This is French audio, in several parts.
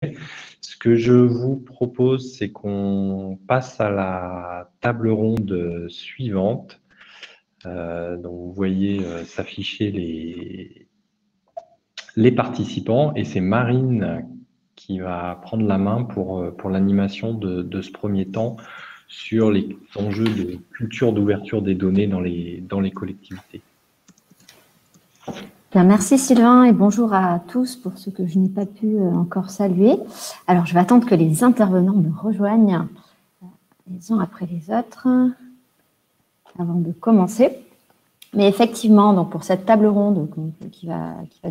Ce que je vous propose, c'est qu'on passe à la table ronde suivante. Donc, vous voyez s'afficher les participants et c'est Marine qui va prendre la main pour l'animation de ce premier temps sur les enjeux de culture d'ouverture des données dans les collectivités. Bien, merci Sylvain et bonjour à tous pour ceux que je n'ai pas pu encore saluer. Alors, je vais attendre que les intervenants me rejoignent les uns après les autres avant de commencer. Mais effectivement, donc pour cette table ronde qui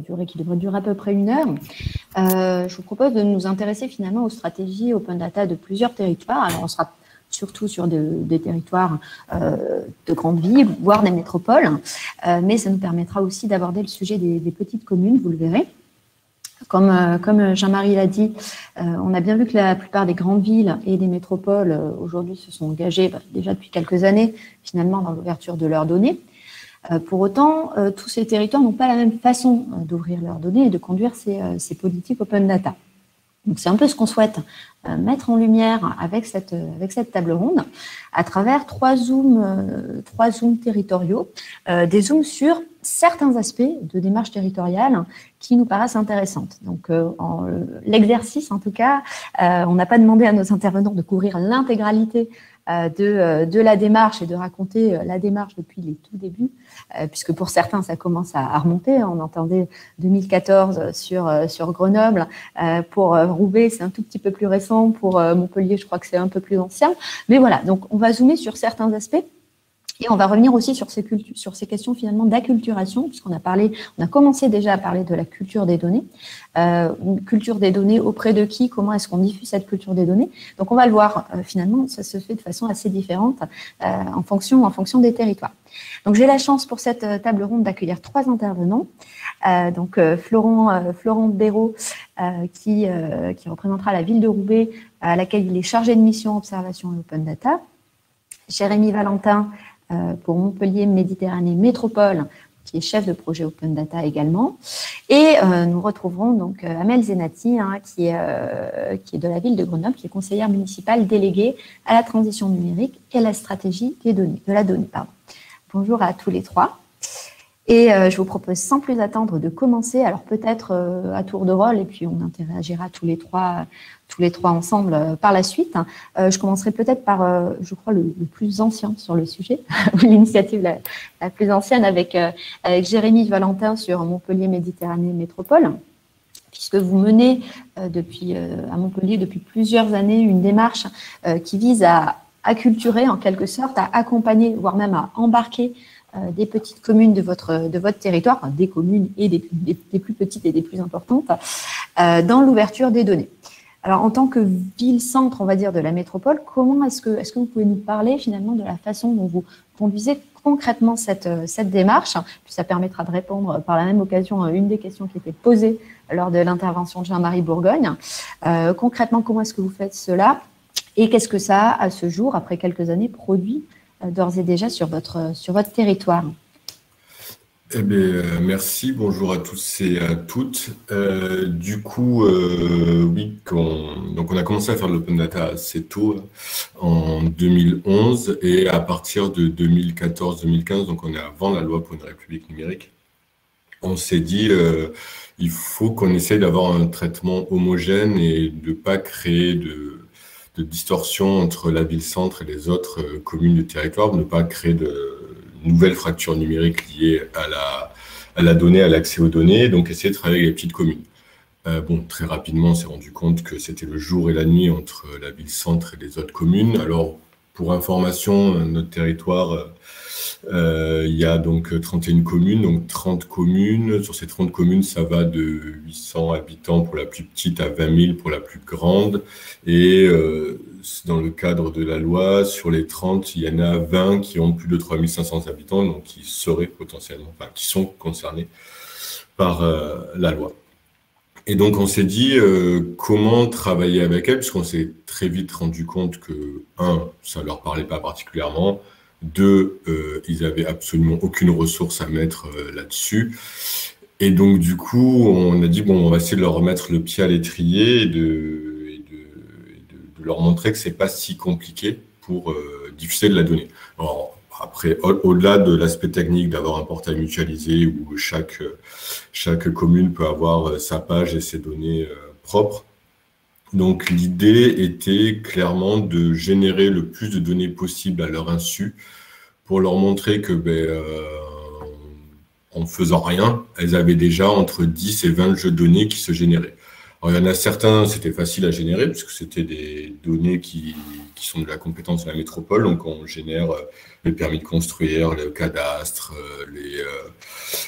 devrait durer à peu près 1 heure, je vous propose de nous intéresser finalement aux stratégies open data de plusieurs territoires. Alors, on sera surtout sur des territoires de grandes villes, voire des métropoles, mais ça nous permettra aussi d'aborder le sujet des petites communes, vous le verrez. Comme Jean-Marie l'a dit, on a bien vu que la plupart des grandes villes et des métropoles aujourd'hui se sont engagées déjà depuis quelques années finalement dans l'ouverture de leurs données. Pour autant, tous ces territoires n'ont pas la même façon d'ouvrir leurs données et de conduire ces politiques open data. Donc, c'est un peu ce qu'on souhaite mettre en lumière avec cette table ronde à travers trois zooms territoriaux, des zooms sur certains aspects de démarche territoriale qui nous paraissent intéressantes. Donc, l'exercice, en tout cas, on n'a pas demandé à nos intervenants de couvrir l'intégralité de la démarche et de raconter la démarche depuis les tout débuts, puisque pour certains, ça commence à remonter. On entendait 2014 sur Grenoble. Pour Roubaix, c'est un tout petit peu plus récent. Pour Montpellier, je crois que c'est un peu plus ancien. Mais voilà, donc on va zoomer sur certains aspects. Et on va revenir aussi sur ces questions finalement d'acculturation, puisqu'on a commencé déjà à parler de la culture des données. Une culture des données auprès de qui, comment est-ce qu'on diffuse cette culture des données. Donc on va le voir, finalement, ça se fait de façon assez différente en fonction des territoires. Donc j'ai la chance pour cette table ronde d'accueillir 3 intervenants. Donc Florent Béraud, qui représentera la ville de Roubaix, à laquelle il est chargé de mission observation et open data. Jérémy Valentin, pour Montpellier Méditerranée Métropole, qui est chef de projet Open Data également. Et nous retrouverons donc Amel Zenati, qui est de la ville de Grenoble, qui est conseillère municipale déléguée à la transition numérique et à la stratégie de la donnée. Bonjour à tous les 3. Et je vous propose sans plus attendre de commencer, alors peut-être à tour de rôle, et puis on interagira tous les trois ensemble par la suite. Je commencerai peut-être par, je crois, le plus ancien sur le sujet, ou l'initiative la plus ancienne avec Jérémy Valentin sur Montpellier Méditerranée Métropole, puisque vous menez à Montpellier depuis plusieurs années une démarche qui vise à acculturer en quelque sorte, à accompagner, voire même à embarquer des petites communes de votre territoire, enfin, des communes et des plus petites et des plus importantes, dans l'ouverture des données. Alors, en tant que ville-centre, on va dire, de la métropole, comment est-ce que vous pouvez nous parler finalement de la façon dont vous conduisez concrètement cette démarche? Puis ça permettra de répondre par la même occasion à une des questions qui était posée lors de l'intervention de Jean-Marie Bourgogne. Concrètement, comment est-ce que vous faites cela? Et qu'est-ce que ça a, à ce jour, après quelques années, produit d'ores et déjà sur votre territoire? Eh bien, merci, bonjour à tous et à toutes. Du coup, oui, donc on a commencé à faire de l'open data assez tôt, en 2011, et à partir de 2014-2015, donc on est avant la loi pour une république numérique, on s'est dit il faut qu'on essaye d'avoir un traitement homogène et de ne pas créer de distorsion entre la ville-centre et les autres communes du territoire, de ne pas créer de nouvelles fractures numériques liées à la donnée, à l'accès aux données, donc essayer de travailler avec les petites communes. Très rapidement, on s'est rendu compte que c'était le jour et la nuit entre la ville-centre et les autres communes. Alors, pour information, notre territoire, il y a donc 31 communes, donc 30 communes. Sur ces 30 communes, ça va de 800 habitants pour la plus petite à 20 000 pour la plus grande. Et dans le cadre de la loi, sur les 30, il y en a 20 qui ont plus de 3 500 habitants, donc qui seraient potentiellement, enfin, qui sont concernés par la loi. Et donc, on s'est dit comment travailler avec elles, puisqu'on s'est très vite rendu compte que, 1, ça ne leur parlait pas particulièrement, 2, ils n'avaient absolument aucune ressource à mettre là-dessus, Et donc, du coup, on a dit, bon, on va essayer de leur remettre le pied à l'étrier et de leur montrer que c'est pas si compliqué pour diffuser de la donnée. Alors, après, au-delà de l'aspect technique d'avoir un portail mutualisé où chaque commune peut avoir sa page et ses données propres, donc l'idée était clairement de générer le plus de données possible à leur insu pour leur montrer que en faisant rien, elles avaient déjà entre 10 et 20 jeux de données qui se généraient. Alors, il y en a certains, c'était facile à générer, puisque c'était des données qui sont de la compétence de la métropole. Donc, on génère les permis de construire, le cadastre,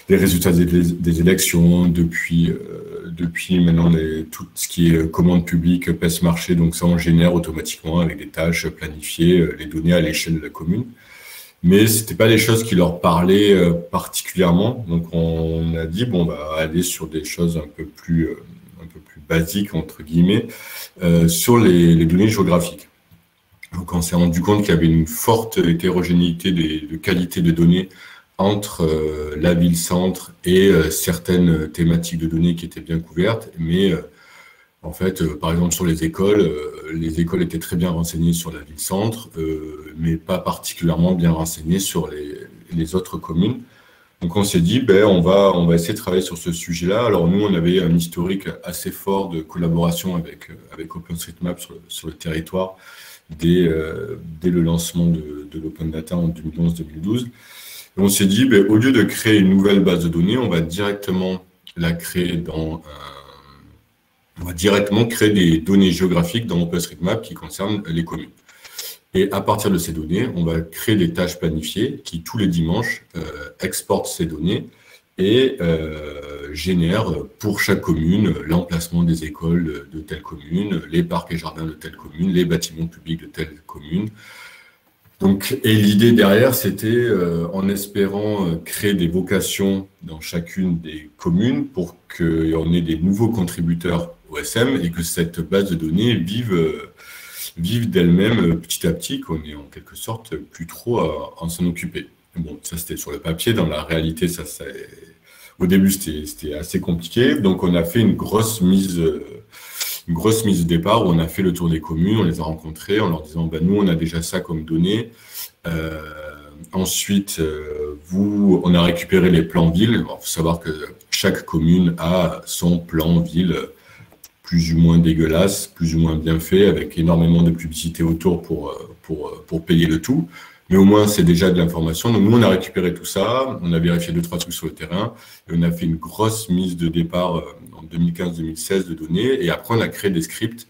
les résultats des élections, depuis maintenant tout ce qui est commande publique, PES marché. Donc, ça, on génère automatiquement avec des tâches planifiées, les données à l'échelle de la commune. Mais c'était pas des choses qui leur parlaient particulièrement. Donc, on a dit, bon, bah, aller sur des choses un peu plus basiques, entre guillemets, sur les données géographiques. Donc, on s'est rendu compte qu'il y avait une forte hétérogénéité de qualité de données entre la ville-centre et certaines thématiques de données qui étaient bien couvertes. Mais en fait, par exemple, sur les écoles étaient très bien renseignées sur la ville-centre, mais pas particulièrement bien renseignées sur les autres communes. Donc, on s'est dit, on va essayer de travailler sur ce sujet-là. Alors, nous, on avait un historique assez fort de collaboration avec OpenStreetMap sur le territoire dès le lancement de l'Open Data en 2011-2012. Et on s'est dit, au lieu de créer une nouvelle base de données, on va directement la créer on va directement créer des données géographiques dans OpenStreetMap qui concernent les communes. Et à partir de ces données, on va créer des tâches planifiées qui, tous les dimanches, exportent ces données et génèrent pour chaque commune l'emplacement des écoles de telle commune, les parcs et jardins de telle commune, les bâtiments publics de telle commune. Donc, et l'idée derrière, c'était en espérant créer des vocations dans chacune des communes pour qu'on ait des nouveaux contributeurs OSM et que cette base de données vive d'elle-même petit à petit, qu'on ait en quelque sorte plus trop à en s'en occuper. Bon, ça c'était sur le papier, dans la réalité, au début c'était assez compliqué, donc on a fait une grosse mise de départ où on a fait le tour des communes, on les a rencontrés en leur disant nous on a déjà ça comme données. Ensuite, on a récupéré les plans villes. Il faut savoir que chaque commune a son plan ville plus ou moins dégueulasse, plus ou moins bien fait, avec énormément de publicité autour pour payer le tout. Mais au moins, c'est déjà de l'information. Donc, nous, on a récupéré tout ça, on a vérifié 2-3 trucs sur le terrain, et on a fait une grosse mise de départ en 2015-2016 de données, et après, on a créé des scripts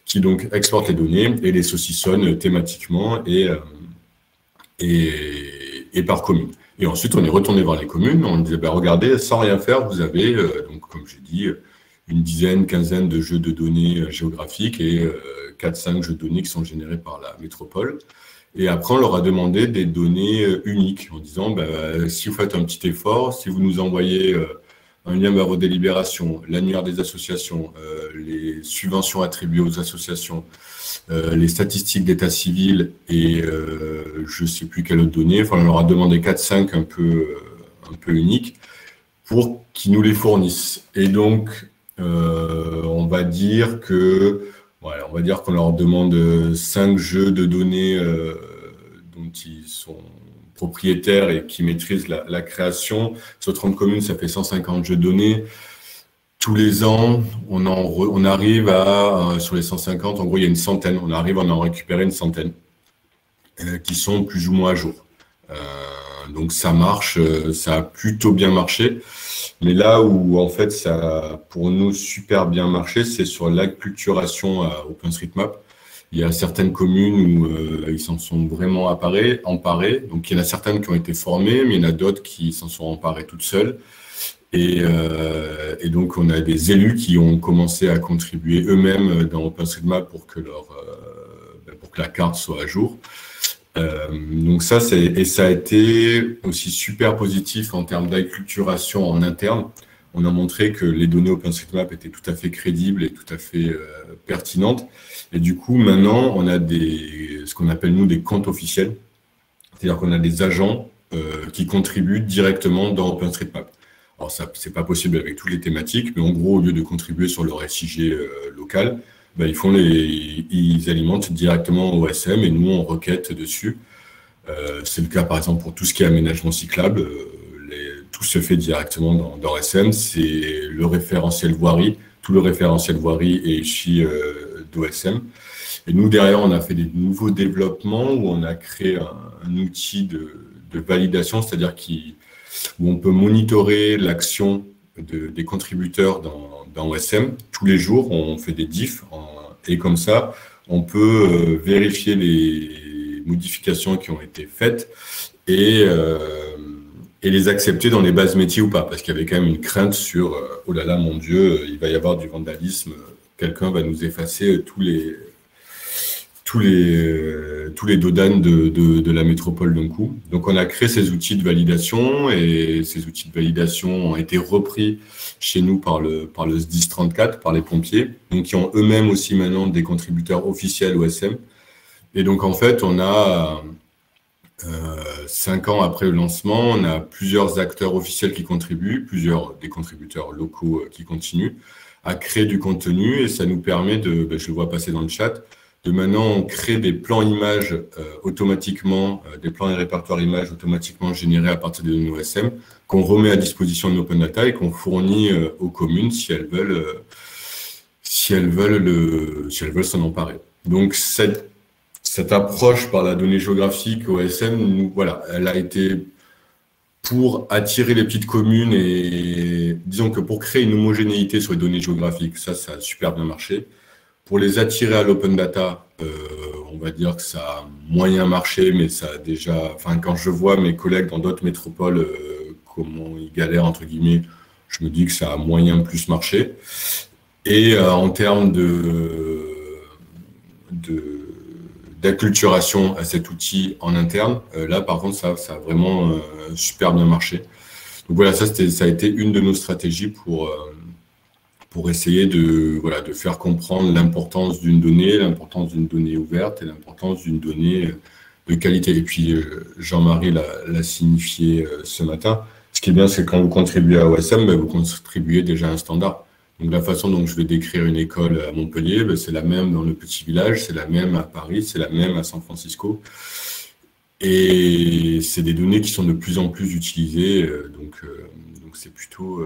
qui donc exportent les données et les saucissonnent thématiquement et par commune. Et ensuite, on est retourné voir les communes, on disait, regardez, sans rien faire, vous avez, donc, comme j'ai dit, une dizaine, quinzaine de jeux de données géographiques et 4-5 jeux de données qui sont générés par la métropole. Et après, on leur a demandé des données uniques en disant, si vous faites un petit effort, si vous nous envoyez un lien vers vos délibérations, l'annuaire des associations, les subventions attribuées aux associations, les statistiques d'état civil et je ne sais plus quelle autre donnée, enfin, on leur a demandé 4-5 un peu uniques pour qu'ils nous les fournissent. Et donc, on va dire qu'on leur demande 5 jeux de données dont ils sont propriétaires et qui maîtrisent la création. Sur 30 communes, ça fait 150 jeux de données. Tous les ans, on arrive à, sur les 150, en gros, il y a une centaine. On arrive à en récupérer une centaine qui sont plus ou moins à jour. Donc, ça marche, ça a plutôt bien marché. Mais là où, en fait, ça a pour nous super bien marché, c'est sur l'acculturation à OpenStreetMap. Il y a certaines communes où ils s'en sont vraiment emparés. Donc, il y en a certaines qui ont été formées, mais il y en a d'autres qui s'en sont emparées toutes seules. Et donc, on a des élus qui ont commencé à contribuer eux-mêmes dans OpenStreetMap pour que la carte soit à jour. Donc ça a été aussi super positif en termes d'acculturation en interne. On a montré que les données OpenStreetMap étaient tout à fait crédibles et tout à fait pertinentes. Et du coup, maintenant, on a ce qu'on appelle, nous, des comptes officiels. C'est-à-dire qu'on a des agents qui contribuent directement dans OpenStreetMap. Alors, ça, c'est pas possible avec toutes les thématiques, mais en gros, au lieu de contribuer sur leur SIG local, ben, ils alimentent directement OSM et nous, on requête dessus. C'est le cas, par exemple, pour tout ce qui est aménagement cyclable. Tout se fait directement dans OSM. C'est le référentiel voirie. Tout le référentiel voirie est issu d'OSM. Et nous, derrière, on a fait des nouveaux développements où on a créé un outil de validation, c'est-à-dire où on peut monitorer l'action des contributeurs dans OSM. Tous les jours, on fait des diffs et comme ça, on peut vérifier les modifications qui ont été faites et les accepter dans les bases métiers ou pas, parce qu'il y avait quand même une crainte sur oh là là, mon Dieu, il va y avoir du vandalisme, quelqu'un va nous effacer tous les dodanes de la métropole d'un coup. Donc, on a créé ces outils de validation et ces outils de validation ont été repris chez nous par le SDIS 34, par les pompiers, donc qui ont eux-mêmes aussi maintenant des contributeurs officiels OSM. Et donc, en fait, on a 5 ans après le lancement, on a plusieurs acteurs officiels qui contribuent, des contributeurs locaux qui continuent à créer du contenu et ça nous permet je le vois passer dans le chat, de maintenant on crée des plans images automatiquement, des plans et répertoires images automatiquement générés à partir des données OSM qu'on remet à disposition de l'open data et qu'on fournit aux communes si elles veulent s'en emparer. Donc cette approche par la donnée géographique OSM, voilà, elle a été pour attirer les petites communes et disons que pour créer une homogénéité sur les données géographiques, ça a super bien marché. Pour les attirer à l'open data, on va dire que ça a moyen marché, mais ça a déjà, enfin, quand je vois mes collègues dans d'autres métropoles, comment ils galèrent, entre guillemets, je me dis que ça a moyen plus marché. Et en termes d'acculturation à cet outil en interne, là, par contre, ça a vraiment super bien marché. Donc voilà, ça a été une de nos stratégies pour essayer de faire comprendre l'importance d'une donnée ouverte et l'importance d'une donnée de qualité. Et puis, Jean-Marie l'a signifié ce matin. Ce qui est bien, c'est que quand vous contribuez à OSM, vous contribuez déjà à un standard. Donc, la façon dont je vais décrire une école à Montpellier, c'est la même dans le petit village, c'est la même à Paris, c'est la même à San Francisco. Et c'est des données qui sont de plus en plus utilisées, donc c'est plutôt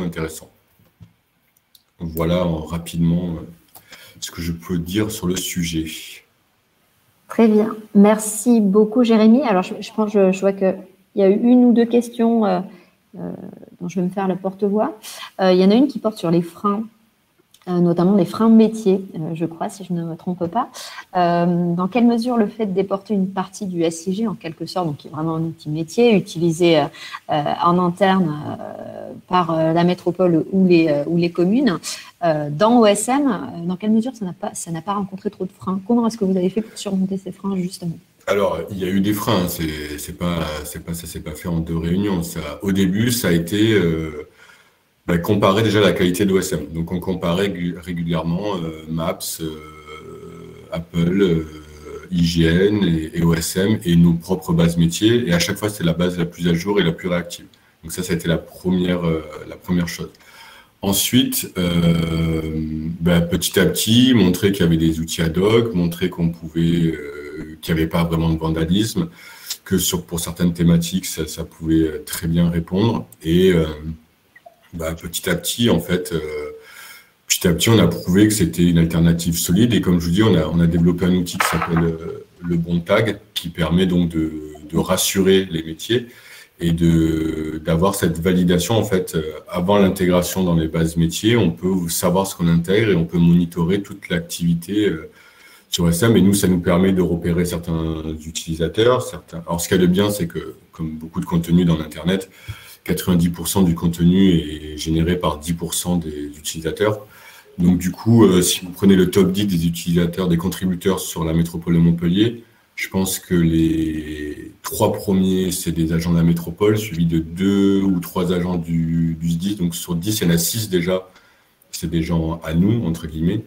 intéressant. Voilà rapidement ce que je peux dire sur le sujet. Très bien. Merci beaucoup, Jérémy. Alors, je vois qu'il y a eu une ou deux questions dont je vais me faire la porte-voix. Il y en a une qui porte sur les freins, notamment les freins métiers, je crois, si je ne me trompe pas. Dans quelle mesure le fait de déporter une partie du SIG, en quelque sorte, donc qui est vraiment un outil métier, utilisé en interne par la métropole ou les communes, dans OSM, dans quelle mesure ça n'a pas rencontré trop de freins? Comment est-ce que vous avez fait pour surmonter ces freins, justement? Alors, il y a eu des freins, ça s'est pas fait en 2 réunions. Au début, ça a été comparer déjà la qualité d'OSM. Donc, on comparait régulièrement Maps, Apple, IGN et OSM et nos propres bases métiers. Et à chaque fois, c'est la base la plus à jour et la plus réactive. Donc, ça a été la première chose. Ensuite, petit à petit, montrer qu'il y avait des outils ad hoc, montrer qu'il n'y avait pas vraiment de vandalisme, que pour certaines thématiques, ça pouvait très bien répondre. Et petit à petit, en fait, on a prouvé que c'était une alternative solide. Et comme je vous dis, on a développé un outil qui s'appelle le bon tag, qui permet donc de rassurer les métiers et d'avoir cette validation. En fait, avant l'intégration dans les bases métiers, on peut savoir ce qu'on intègre et on peut monitorer toute l'activité sur OSM. Et nous, ça nous permet de repérer certains utilisateurs. Alors, ce qu'il y a de bien, c'est que, comme beaucoup de contenu dans l'Internet, 90% du contenu est généré par 10% des utilisateurs. Donc, du coup, si vous prenez le top 10 des utilisateurs, des contributeurs sur la métropole de Montpellier, je pense que les 3 premiers, c'est des agents de la métropole, suivis de 2 ou 3 agents du SDIS. Donc, sur 10, il y en a 6 déjà. C'est des gens à nous, entre guillemets.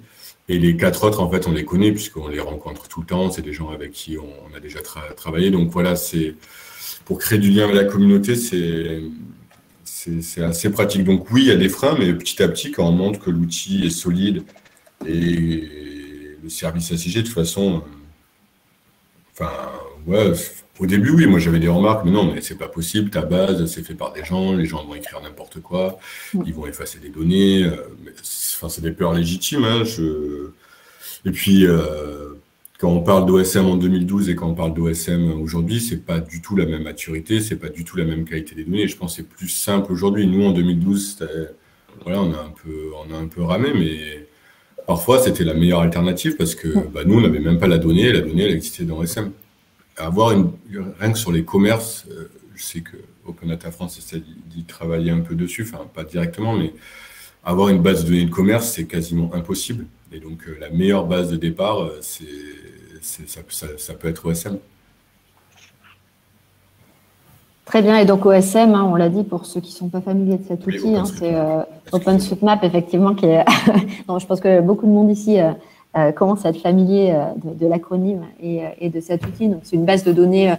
Et les 4 autres, en fait, on les connaît puisqu'on les rencontre tout le temps. C'est des gens avec qui on a déjà travaillé. Donc, voilà, pour créer du lien avec la communauté, c'est assez pratique. Donc oui, il y a des freins, mais petit à petit, quand on montre que l'outil est solide et le service assiégé, de toute façon, enfin, ouais, au début, oui, moi j'avais des remarques, mais non, mais c'est pas possible, ta base, c'est fait par des gens, les gens vont écrire n'importe quoi, ils vont effacer des données, enfin, c'est des peurs légitimes, hein, et puis, quand on parle d'OSM en 2012 et quand on parle d'OSM aujourd'hui, c'est pas du tout la même maturité, c'est pas du tout la même qualité des données. Je pense que c'est plus simple aujourd'hui. Nous, en 2012, voilà, on a un peu ramé, mais parfois, c'était la meilleure alternative parce que bah, nous, on n'avait même pas la donnée, elle existait dans OSM. Rien que sur les commerces, je sais que Open Data France essaie d'y travailler un peu dessus, enfin, pas directement, mais avoir une base de données de commerce, c'est quasiment impossible. Et donc, la meilleure base de départ, ça peut être OSM. Très bien. Et donc, OSM, hein, on l'a dit pour ceux qui ne sont pas familiers de cet outil, hein, c'est OpenStreetMap, effectivement, qui est. Non, je pense que beaucoup de monde ici commence à être familier de l'acronyme et de cet outil. Donc, c'est une base de données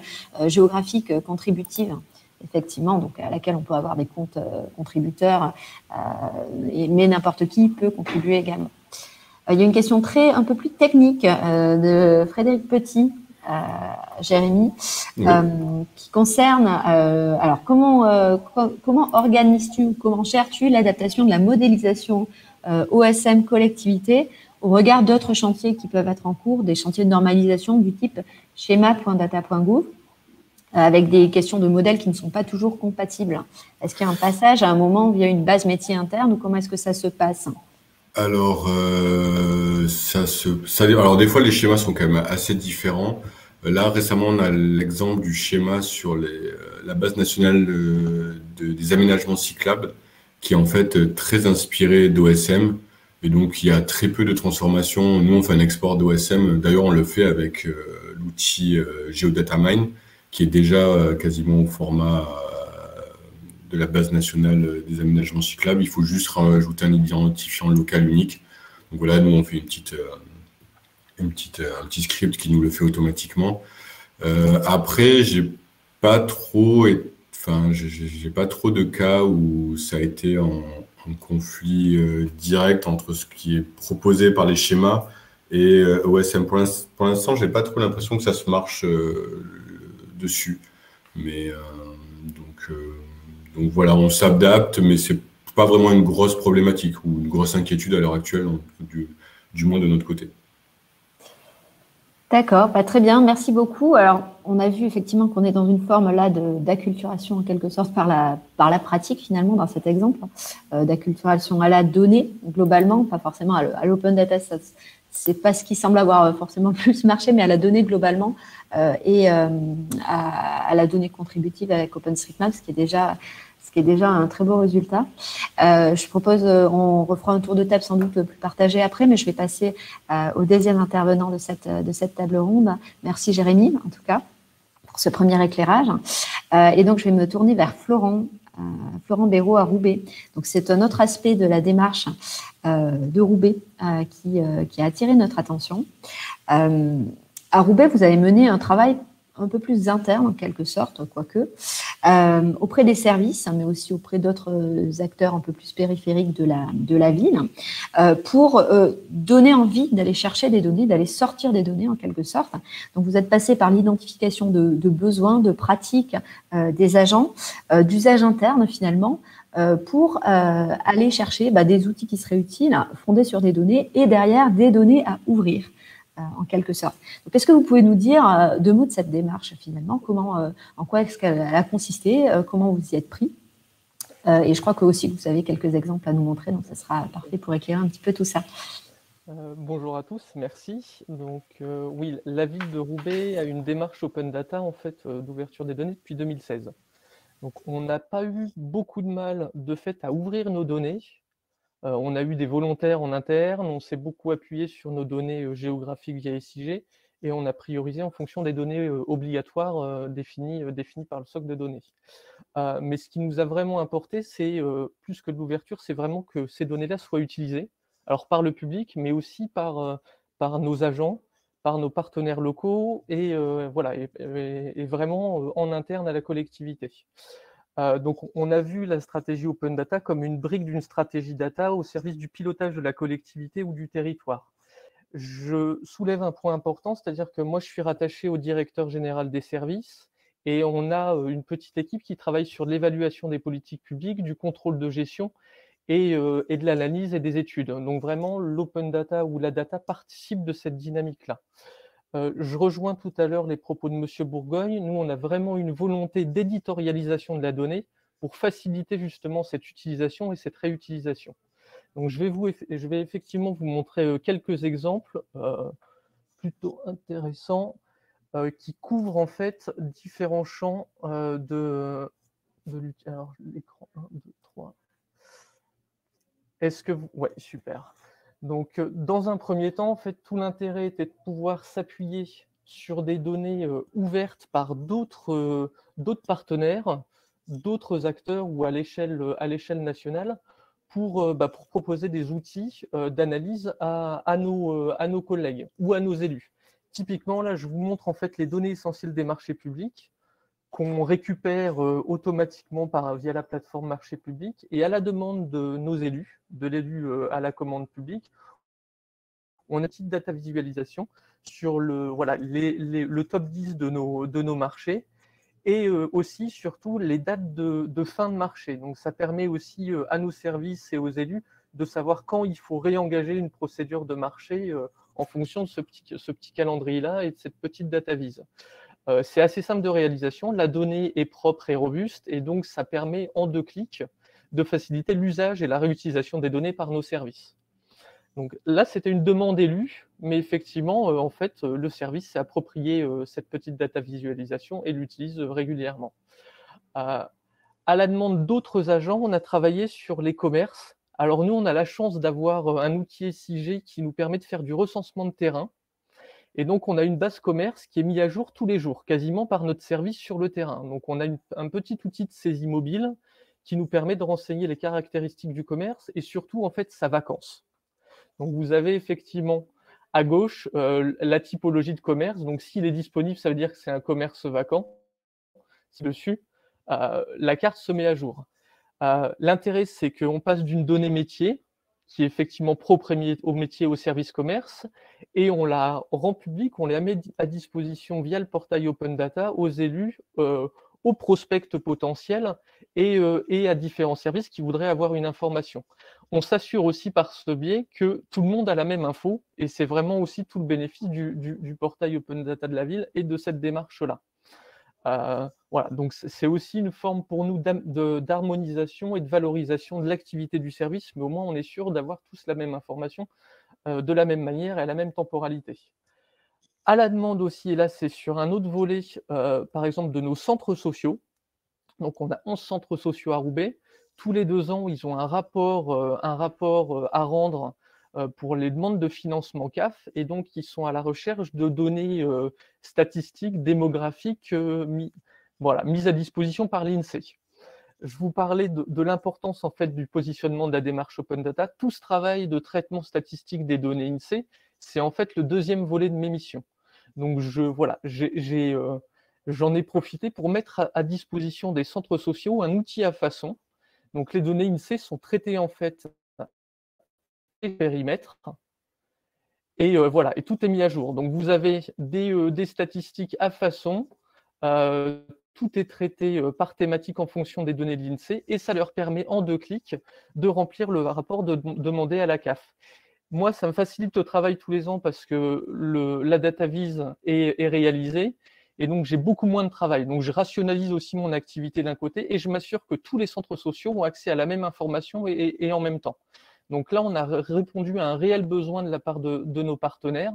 géographique contributive, effectivement, donc à laquelle on peut avoir des comptes contributeurs, mais n'importe qui peut contribuer également. Il y a une question un peu plus technique de Frédéric Petit, Jérémy, Oui. qui concerne alors comment organises-tu ou comment gères-tu l'adaptation de la modélisation OSM collectivité au regard d'autres chantiers qui peuvent être en cours, des chantiers de normalisation du type schéma.data.gouv, avec des questions de modèles qui ne sont pas toujours compatibles. Est-ce qu'il y a un passage à un moment via une base métier interne ou comment est-ce que ça se passe? Alors, alors, des fois, les schémas sont quand même assez différents. Là, récemment, on a l'exemple du schéma sur la base nationale des aménagements cyclables, qui est en fait très inspiré d'OSM. Et donc, il y a très peu de transformations. Nous, on fait un export d'OSM. D'ailleurs, on le fait avec l'outil GeoDataMine, qui est déjà quasiment au format de la base nationale des aménagements cyclables. Il faut juste rajouter un identifiant local unique. Donc voilà, nous, on fait un petit script qui nous le fait automatiquement. Après, j'ai pas trop de cas où ça a été en conflit direct entre ce qui est proposé par les schémas et OSM. Pour l'instant, j'ai pas trop l'impression que ça se marche dessus. Mais donc voilà, on s'adapte, mais c'est pas vraiment une grosse problématique ou une grosse inquiétude à l'heure actuelle, du moins de notre côté. D'accord, très bien, merci beaucoup. Alors, on a vu effectivement qu'on est dans une forme là d'acculturation en quelque sorte par la pratique finalement dans cet exemple, d'acculturation à la donnée globalement, pas forcément à l'open data, c'est pas ce qui semble avoir forcément plus marché, mais à la donnée globalement et à la donnée contributive avec OpenStreetMap, ce qui est déjà un très beau résultat. Je propose, on refera un tour de table sans doute plus partagé après, mais je vais passer au deuxième intervenant de cette table ronde. Merci Jérémy, en tout cas, pour ce premier éclairage. Et donc, je vais me tourner vers Florent Béraud à Roubaix. Donc, c'est un autre aspect de la démarche de Roubaix qui a attiré notre attention. À Roubaix, vous avez mené un travail un peu plus interne en quelque sorte, quoique, auprès des services, mais aussi auprès d'autres acteurs un peu plus périphériques de la ville, pour donner envie d'aller chercher des données, d'aller sortir des données en quelque sorte. Donc vous êtes passé par l'identification de besoins, de pratiques des agents, d'usage interne finalement, pour aller chercher des outils qui seraient utiles, fondés sur des données, et derrière des données à ouvrir. En quelque sorte. Donc, est-ce que vous pouvez nous dire deux mots de cette démarche finalement, en quoi est-ce qu'elle a consisté, comment vous y êtes pris, et je crois que aussi vous avez quelques exemples à nous montrer, donc ça sera parfait pour éclairer un petit peu tout ça. Bonjour à tous, merci. Donc oui, la ville de Roubaix a une démarche open data en fait d'ouverture des données depuis 2016. Donc on n'a pas eu beaucoup de mal de fait à ouvrir nos données. On a eu des volontaires en interne, on s'est beaucoup appuyé sur nos données géographiques via SIG et on a priorisé en fonction des données obligatoires définies par le socle de données. Mais ce qui nous a vraiment importé, c'est plus que de l'ouverture, c'est vraiment que ces données-là soient utilisées, alors par le public, mais aussi par nos agents, par nos partenaires locaux et, voilà, et vraiment en interne à la collectivité. Donc, on a vu la stratégie Open Data comme une brique d'une stratégie data au service du pilotage de la collectivité ou du territoire. Je soulève un point important, c'est-à-dire que moi, je suis rattaché au directeur général des services et on a une petite équipe qui travaille sur l'évaluation des politiques publiques, du contrôle de gestion et de l'analyse et des études. Donc, vraiment, l'open data ou la data participe de cette dynamique-là. Je rejoins tout à l'heure les propos de Monsieur Bourgogne. Nous, on a vraiment une volonté d'éditorialisation de la donnée pour faciliter justement cette utilisation et cette réutilisation. Donc, je vais effectivement vous montrer quelques exemples plutôt intéressants qui couvrent en fait différents champs de alors, l'écran 1, 2, 3. Est-ce que vous... Ouais, super. Donc, dans un premier temps, en fait, tout l'intérêt était de pouvoir s'appuyer sur des données ouvertes par d'autres partenaires, d'autres acteurs ou à l'échelle nationale pour proposer des outils d'analyse à nos collègues ou à nos élus. Typiquement, là, je vous montre en fait les données essentielles des marchés publics qu'on récupère automatiquement via la plateforme marché public et à la demande de nos élus, de l'élu à la commande publique, on a une petite data visualisation sur le top 10 de nos marchés et aussi surtout les dates de fin de marché. Donc ça permet aussi à nos services et aux élus de savoir quand il faut réengager une procédure de marché en fonction de ce petit calendrier-là et de cette petite data vise. C'est assez simple de réalisation, la donnée est propre et robuste et donc ça permet en 2 clics de faciliter l'usage et la réutilisation des données par nos services. Donc là, c'était une demande élue, mais effectivement, en fait, le service s'est approprié cette petite data visualisation et l'utilise régulièrement. À la demande d'autres agents, on a travaillé sur les commerces. Alors nous, on a la chance d'avoir un outil SIG qui nous permet de faire du recensement de terrain. Et donc, on a une base commerce qui est mise à jour tous les jours, quasiment par notre service sur le terrain. Donc, on a un petit outil de saisie mobile qui nous permet de renseigner les caractéristiques du commerce et surtout, en fait, sa vacance. Donc, vous avez effectivement à gauche la typologie de commerce. Donc, s'il est disponible, ça veut dire que c'est un commerce vacant. Si dessus, la carte se met à jour. L'intérêt, c'est qu'on passe d'une donnée métier qui est effectivement propre au métier, au service commerce, et on la rend publique, on la met à disposition via le portail Open Data aux élus, aux prospects potentiels et à différents services qui voudraient avoir une information. On s'assure aussi par ce biais que tout le monde a la même info, et c'est vraiment aussi tout le bénéfice du portail Open Data de la ville et de cette démarche-là. Voilà, donc c'est aussi une forme pour nous d'harmonisation et de valorisation de l'activité du service, mais au moins on est sûr d'avoir tous la même information de la même manière et à la même temporalité. À la demande aussi, et là c'est sur un autre volet, par exemple de nos centres sociaux. Donc on a 11 centres sociaux à Roubaix. Tous les 2 ans, ils ont un rapport à rendre pour les demandes de financement CAF, et donc ils sont à la recherche de données statistiques, démographiques, mises à disposition par l'INSEE. Je vous parlais de l'importance en fait du positionnement de la démarche Open Data. Tout ce travail de traitement statistique des données INSEE, c'est en fait le 2e volet de mes missions. Donc j'en ai profité pour mettre à disposition des centres sociaux un outil à façon. Donc les données INSEE sont traitées en fait périmètre et voilà, et tout est mis à jour. Donc vous avez des statistiques à façon, tout est traité par thématique en fonction des données de l'INSEE et ça leur permet en 2 clics de remplir le rapport demandé à la CAF. Moi, ça me facilite le travail tous les ans parce que la data vise est réalisée et donc j'ai beaucoup moins de travail. Donc je rationalise aussi mon activité d'un côté et je m'assure que tous les centres sociaux ont accès à la même information et en même temps. Donc là, on a répondu à un réel besoin de la part de nos partenaires.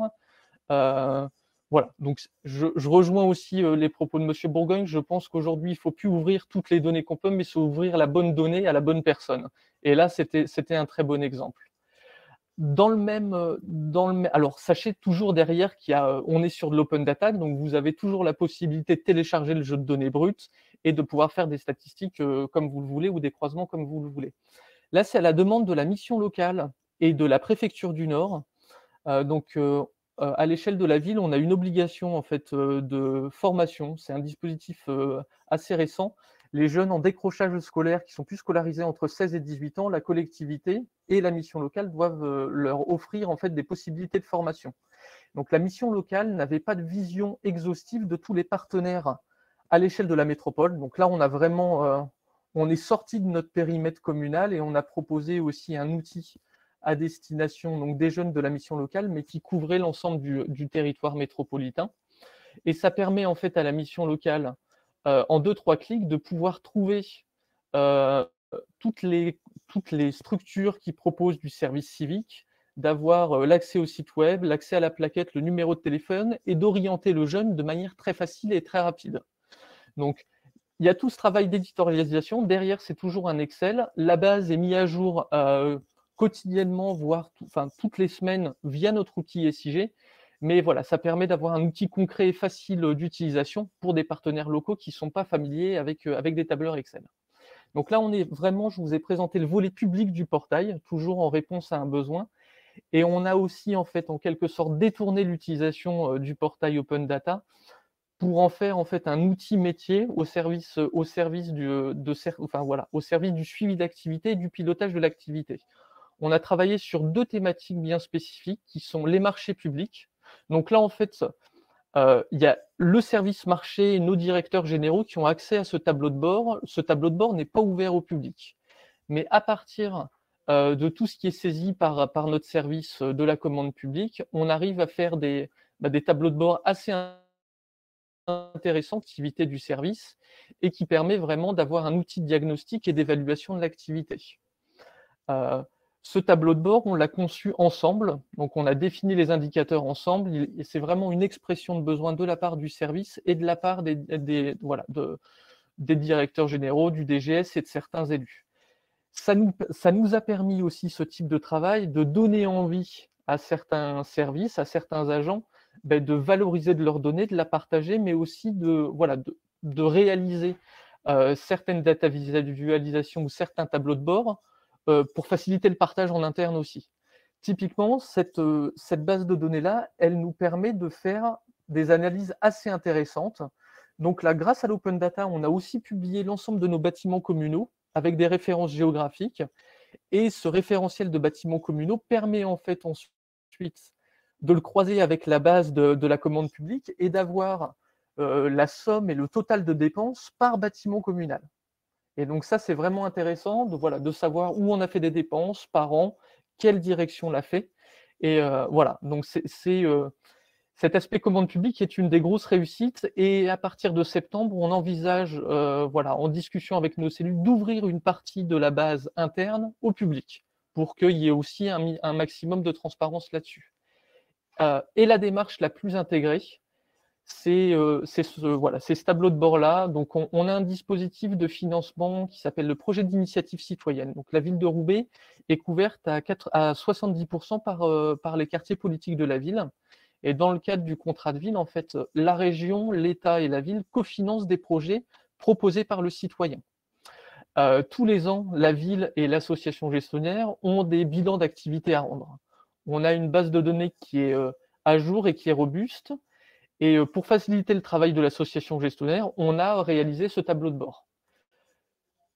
Voilà, donc je rejoins aussi les propos de M. Bourgogne. Je pense qu'aujourd'hui, il ne faut plus ouvrir toutes les données qu'on peut, mais c'est ouvrir la bonne donnée à la bonne personne. Et là, c'était un très bon exemple. Alors, sachez toujours derrière on est sur de l'open data, donc vous avez toujours la possibilité de télécharger le jeu de données brut et de pouvoir faire des statistiques comme vous le voulez ou des croisements comme vous le voulez. Là, c'est à la demande de la mission locale et de la préfecture du Nord. À l'échelle de la ville, on a une obligation en fait de formation. C'est un dispositif assez récent. les jeunes en décrochage scolaire qui sont plus scolarisés entre 16 et 18 ans, la collectivité et la mission locale doivent leur offrir en fait des possibilités de formation. Donc la mission locale n'avait pas de vision exhaustive de tous les partenaires à l'échelle de la métropole. Donc là, on a vraiment, on est sorti de notre périmètre communal et on a proposé aussi un outil à destination donc, des jeunes de la mission locale, mais qui couvrait l'ensemble du territoire métropolitain. Et ça permet en fait à la mission locale, en 2-3 clics, de pouvoir trouver toutes les structures qui proposent du service civique, d'avoir l'accès au site web, l'accès à la plaquette, le numéro de téléphone, et d'orienter le jeune de manière très facile et très rapide. Donc, il y a tout ce travail d'éditorialisation. Derrière, c'est toujours un Excel. La base est mise à jour quotidiennement, voire toutes les semaines via notre outil SIG. Mais voilà, ça permet d'avoir un outil concret et facile d'utilisation pour des partenaires locaux qui ne sont pas familiers avec des tableurs Excel. Donc là, on est vraiment, je vous ai présenté le volet public du portail, toujours en réponse à un besoin. Et on a aussi, en fait, en quelque sorte, détourné l'utilisation du portail Open Data pour en faire en fait un outil métier au service du suivi d'activité et du pilotage de l'activité. On a travaillé sur 2 thématiques bien spécifiques qui sont les marchés publics. Donc là, en fait, il y a le service marché et nos directeurs généraux qui ont accès à ce tableau de bord. Ce tableau de bord n'est pas ouvert au public. Mais à partir de tout ce qui est saisi par notre service de la commande publique, on arrive à faire des tableaux de bord assez intéressants d'activité du service et qui permet vraiment d'avoir un outil de diagnostic et d'évaluation de l'activité. Ce tableau de bord, on l'a conçu ensemble, donc on a défini les indicateurs ensemble, et c'est vraiment une expression de besoin de la part du service et de la part des directeurs généraux, du DGS et de certains élus. Ça nous a permis aussi, ce type de travail, de donner envie à certains services, à certains agents, de valoriser de leurs données, de la partager, mais aussi de réaliser certaines data visualisations ou certains tableaux de bord pour faciliter le partage en interne aussi. Typiquement, cette base de données-là, elle nous permet de faire des analyses assez intéressantes. Donc là, grâce à l'Open Data, on a aussi publié l'ensemble de nos bâtiments communaux avec des références géographiques. Et ce référentiel de bâtiments communaux permet en fait ensuite de le croiser avec la base de la commande publique et d'avoir la somme et le total de dépenses par bâtiment communal. Et donc ça, c'est vraiment intéressant de savoir où on a fait des dépenses par an, quelle direction on l'a fait. Et voilà, donc cet aspect commande publique est une des grosses réussites. Et à partir de septembre, on envisage, en discussion avec nos cellules, d'ouvrir une partie de la base interne au public pour qu'il y ait aussi un maximum de transparence là-dessus. Et la démarche la plus intégrée, c'est ce tableau de bord-là. Donc, on a un dispositif de financement qui s'appelle le projet d'initiative citoyenne. Donc, la ville de Roubaix est couverte à 70% par les quartiers politiques de la ville. Et dans le cadre du contrat de ville, en fait, la région, l'État et la ville cofinancent des projets proposés par le citoyen. Tous les ans, la ville et l'association gestionnaire ont des bilans d'activité à rendre. On a une base de données qui est à jour et qui est robuste. Et pour faciliter le travail de l'association gestionnaire, on a réalisé ce tableau de bord.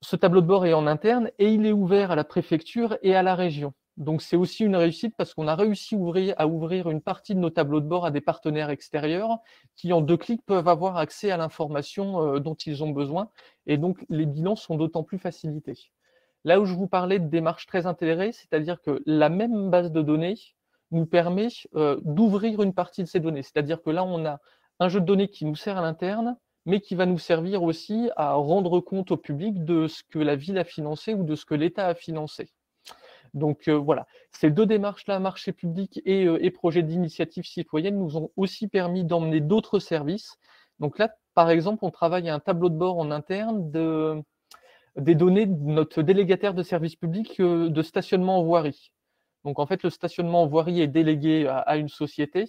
Ce tableau de bord est en interne et il est ouvert à la préfecture et à la région. Donc c'est aussi une réussite parce qu'on a réussi à ouvrir une partie de nos tableaux de bord à des partenaires extérieurs qui, en 2 clics, peuvent avoir accès à l'information dont ils ont besoin. Et donc les bilans sont d'autant plus facilités. Là où je vous parlais de démarche très intégrée, c'est-à-dire que la même base de données nous permet d'ouvrir une partie de ces données. C'est-à-dire que là, on a un jeu de données qui nous sert à l'interne, mais qui va nous servir aussi à rendre compte au public de ce que la ville a financé ou de ce que l'État a financé. Donc voilà, ces 2 démarches-là, marché public et projet d'initiative citoyenne, nous ont aussi permis d'emmener d'autres services. Donc là, par exemple, on travaille à un tableau de bord en interne des données de notre délégataire de service public de stationnement en voirie. Donc en fait, le stationnement en voirie est délégué à une société.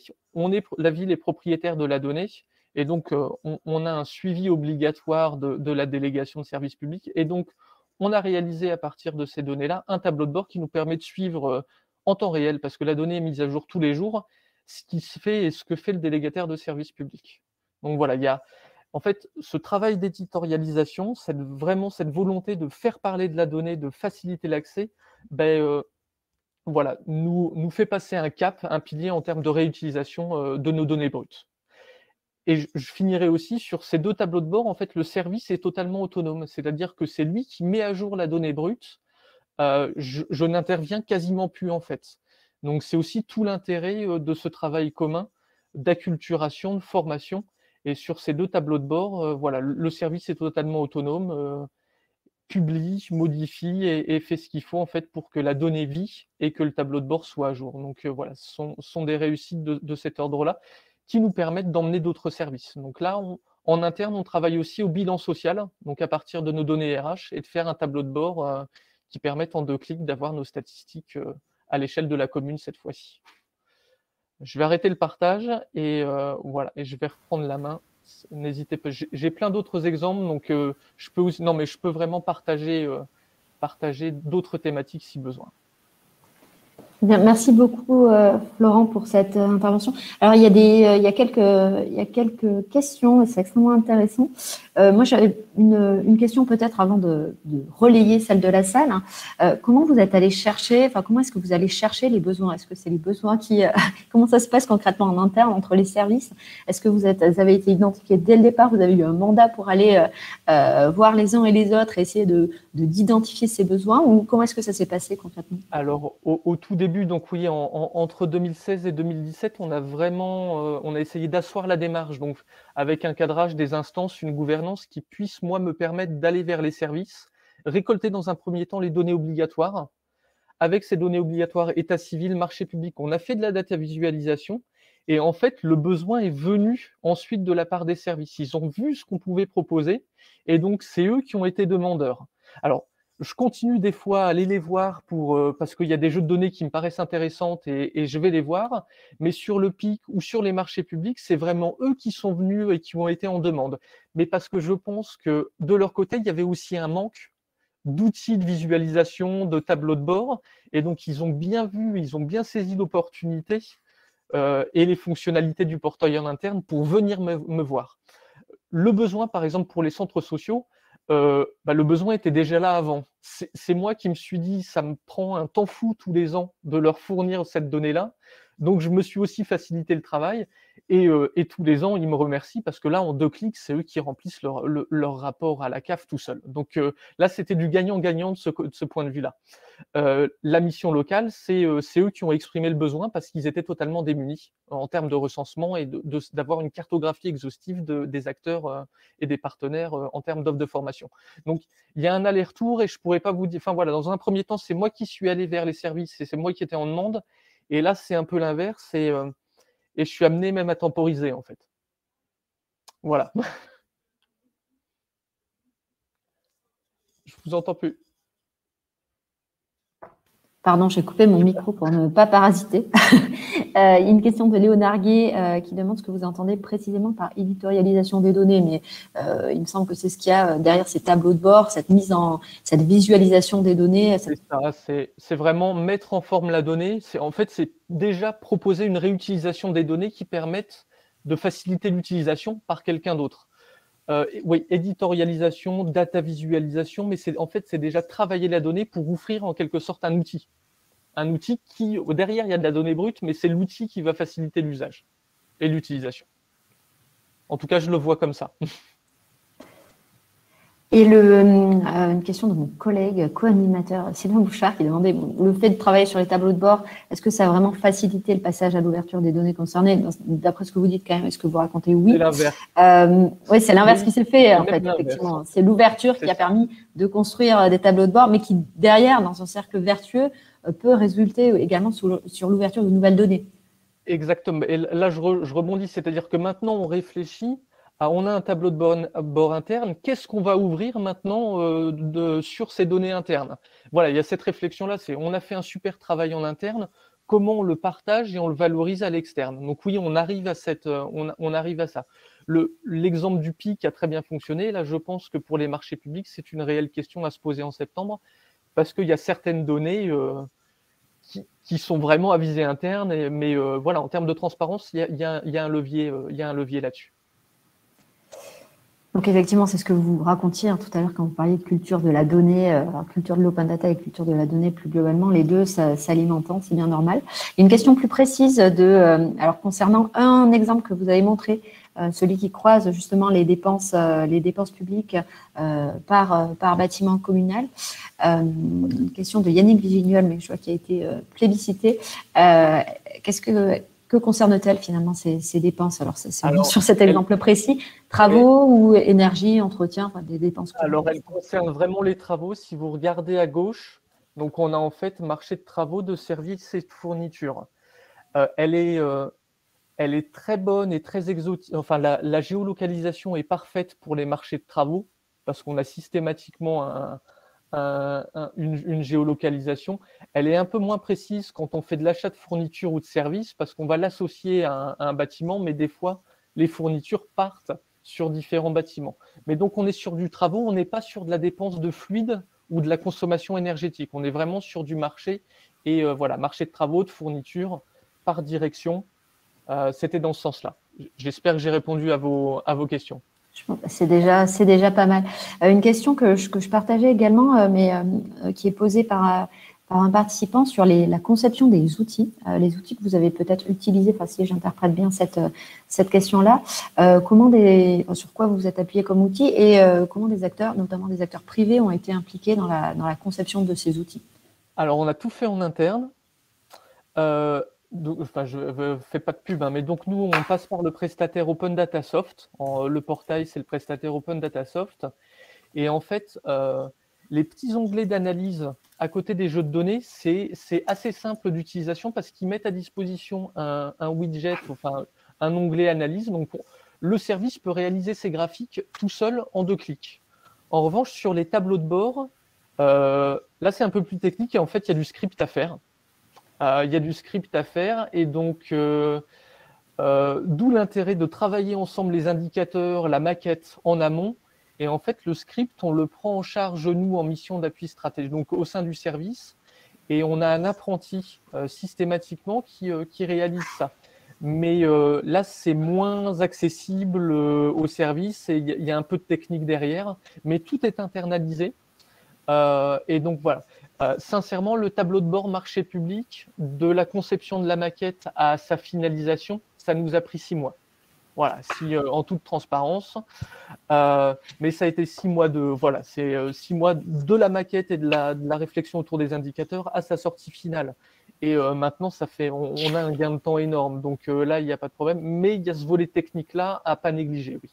La ville est propriétaire de la donnée. Et donc, on a un suivi obligatoire de la délégation de service public. Et donc, on a réalisé à partir de ces données-là un tableau de bord qui nous permet de suivre en temps réel, parce que la donnée est mise à jour tous les jours, ce qui se fait et ce que fait le délégataire de service public. Donc voilà, il y a En fait, ce travail d'éditorialisation, vraiment cette volonté de faire parler de la donnée, de faciliter l'accès, voilà, nous fait passer un cap, un pilier en termes de réutilisation de nos données brutes. Et je finirai aussi sur ces 2 tableaux de bord. En fait, le service est totalement autonome, c'est-à-dire que c'est lui qui met à jour la donnée brute. Je n'interviens quasiment plus, en fait. Donc, c'est aussi tout l'intérêt de ce travail commun d'acculturation, de formation. Et sur ces 2 tableaux de bord, voilà, le service est totalement autonome, publie, modifie et fait ce qu'il faut, en fait, pour que la donnée vit et que le tableau de bord soit à jour. Donc, voilà, ce sont des réussites de cet ordre-là qui nous permettent d'emmener d'autres services. Donc là, en interne, on travaille aussi au bilan social, donc à partir de nos données RH, et de faire un tableau de bord qui permette en 2 clics d'avoir nos statistiques à l'échelle de la commune cette fois-ci. Je vais arrêter le partage et voilà, et je vais reprendre la main. N'hésitez pas. J'ai plein d'autres exemples, donc je peux aussi, non, mais je peux vraiment partager d'autres thématiques si besoin. Bien, merci beaucoup, Florent, pour cette intervention. Alors, il y a quelques questions et c'est extrêmement intéressant. Moi, j'avais une question peut-être avant de relayer celle de la salle. Comment vous êtes allé chercher, enfin, comment est-ce que vous allez chercher les besoins? Est-ce que c'est les besoins qui… comment ça se passe concrètement en interne entre les services? Est-ce que vous avez été identifié dès le départ? Vous avez eu un mandat pour aller voir les uns et les autres et essayer d'identifier ces besoins? Ou comment est-ce que ça s'est passé concrètement? Alors, au tout début, donc oui, entre 2016 et 2017, on a essayé d'asseoir la démarche, donc avec un cadrage des instances, une gouvernance qui puisse, moi, me permettre d'aller vers les services, récolter dans un premier temps les données obligatoires. Avec ces données obligatoires, état civil, marché public, on a fait de la data visualisation. Et en fait, le besoin est venu ensuite de la part des services. Ils ont vu ce qu'on pouvait proposer et donc c'est eux qui ont été demandeurs. Alors, je continue des fois à aller les voir parce qu'il y a des jeux de données qui me paraissent intéressantes et je vais les voir. Mais sur le PIC ou sur les marchés publics, c'est vraiment eux qui sont venus et qui ont été en demande. Mais parce que je pense que de leur côté, il y avait aussi un manque d'outils de visualisation, de tableaux de bord. Et donc, ils ont bien vu, ils ont bien saisi l'opportunité et les fonctionnalités du portail en interne pour venir me voir. Le besoin, par exemple, pour les centres sociaux, le besoin était déjà là avant. C'est moi qui me suis dit, ça me prend un temps fou tous les ans de leur fournir cette donnée-là. Donc, je me suis aussi facilité le travail et tous les ans, ils me remercient parce que là, en 2 clics, c'est eux qui remplissent leur rapport à la CAF tout seul. Donc là, c'était du gagnant-gagnant de ce point de vue-là. La mission locale, c'est eux qui ont exprimé le besoin parce qu'ils étaient totalement démunis en termes de recensement et d'avoir une cartographie exhaustive des acteurs et des partenaires en termes d'offres de formation. Donc, il y a un aller-retour et je ne pourrais pas vous dire… Enfin voilà, dans un premier temps, c'est moi qui suis allé vers les services et c'est moi qui étais en demande. Et là, c'est un peu l'inverse et je suis amené même à temporiser, en fait. Voilà. Je vous entends plus. Pardon, j'ai coupé mon micro pour ne pas parasiter. Il y a une question de Léonard Gué qui demande ce que vous entendez précisément par éditorialisation des données, mais il me semble que c'est ce qu'il y a derrière ces tableaux de bord, cette visualisation des données. C'est ça, c'est vraiment mettre en forme la donnée. En fait, c'est déjà proposer une réutilisation des données qui permettent de faciliter l'utilisation par quelqu'un d'autre. Oui, éditorialisation, data visualisation, mais en fait, c'est déjà travailler la donnée pour offrir en quelque sorte un outil. Un outil qui, derrière, il y a de la donnée brute, mais c'est l'outil qui va faciliter l'usage et l'utilisation. En tout cas, je le vois comme ça. Et une question de mon collègue co-animateur Sylvain Bouchard qui demandait le fait de travailler sur les tableaux de bord, est-ce que ça a vraiment facilité le passage à l'ouverture des données concernées? D'après ce que vous dites quand même, est-ce que vous racontez oui? C'est l'inverse. Oui, c'est l'inverse qui s'est fait en fait, effectivement. C'est l'ouverture qui a permis de construire des tableaux de bord, mais qui derrière, dans un cercle vertueux, peut résulter également sur l'ouverture de nouvelles données. Exactement. Et là, je rebondis, c'est-à-dire que maintenant, on réfléchit. On a un tableau de bord interne. Qu'est-ce qu'on va ouvrir maintenant sur ces données internes? Voilà, il y a cette réflexion-là. On a fait un super travail en interne. Comment on le partage et on le valorise à l'externe? Donc oui, on arrive à ça. L'exemple du PIC a très bien fonctionné. Là, je pense que pour les marchés publics, c'est une réelle question à se poser en septembre parce qu'il y a certaines données qui sont vraiment à visée interne. Mais voilà, en termes de transparence, il y a un levier là-dessus. Donc effectivement, c'est ce que vous racontiez tout à l'heure quand vous parliez de culture de la donnée, culture de l'open data et culture de la donnée plus globalement, les deux s'alimentant, c'est bien normal. Une question plus précise alors concernant un exemple que vous avez montré, celui qui croise justement les dépenses publiques par bâtiment communal. Une question de Yannick Vigignol, mais je vois qu'il a été plébiscité. Que concerne-t-elle finalement ces dépenses? Alors, c'est sur cet exemple précis, travaux ou énergie, entretien, enfin, des dépenses courantes. Alors, elle concerne vraiment les travaux. Si vous regardez à gauche, donc on a en fait marché de travaux, de services et de fournitures. Elle est très bonne et très exotique. Enfin, la géolocalisation est parfaite pour les marchés de travaux parce qu'on a systématiquement une géolocalisation. Elle est un peu moins précise quand on fait de l'achat de fournitures ou de services parce qu'on va l'associer à un bâtiment, mais des fois, les fournitures partent sur différents bâtiments. Mais donc, on est sur du travaux, on n'est pas sur de la dépense de fluide ou de la consommation énergétique. On est vraiment sur du marché et voilà, marché de travaux, de fournitures par direction. C'était dans ce sens-là. J'espère que j'ai répondu à vos questions. C'est déjà pas mal. Une question que je partageais également, mais qui est posée par un participant sur la conception des outils, les outils que vous avez peut-être utilisés, enfin si j'interprète bien cette question-là, sur quoi vous vous êtes appuyé comme outil et comment des acteurs, notamment des acteurs privés, ont été impliqués dans la conception de ces outils? Alors, on a tout fait en interne. Enfin, je ne fais pas de pub, hein, mais donc nous, on passe par le prestataire Open Data Soft. Le portail, c'est le prestataire Open Data Soft. Et en fait, les petits onglets d'analyse à côté des jeux de données, c'est assez simple d'utilisation parce qu'ils mettent à disposition un widget, enfin un onglet analyse. Donc, le service peut réaliser ses graphiques tout seul en 2 clics. En revanche, sur les tableaux de bord, là, c'est un peu plus technique et en fait, il y a du script à faire. Et donc, d'où l'intérêt de travailler ensemble les indicateurs, la maquette en amont. Et en fait, le script, on le prend en charge, nous, en mission d'appui stratégique, donc au sein du service. Et on a un apprenti systématiquement qui réalise ça. Mais là, c'est moins accessible au service et il y a un peu de technique derrière. Mais tout est internalisé. Et donc, voilà. Sincèrement, le tableau de bord marché public, de la conception de la maquette à sa finalisation, ça nous a pris 6 mois. Voilà, en toute transparence. Mais ça a été 6 mois c'est 6 mois de la maquette et de la réflexion autour des indicateurs à sa sortie finale. Et maintenant, on a un gain de temps énorme. Donc là, il n'y a pas de problème. Mais il y a ce volet technique-là à pas négliger, oui.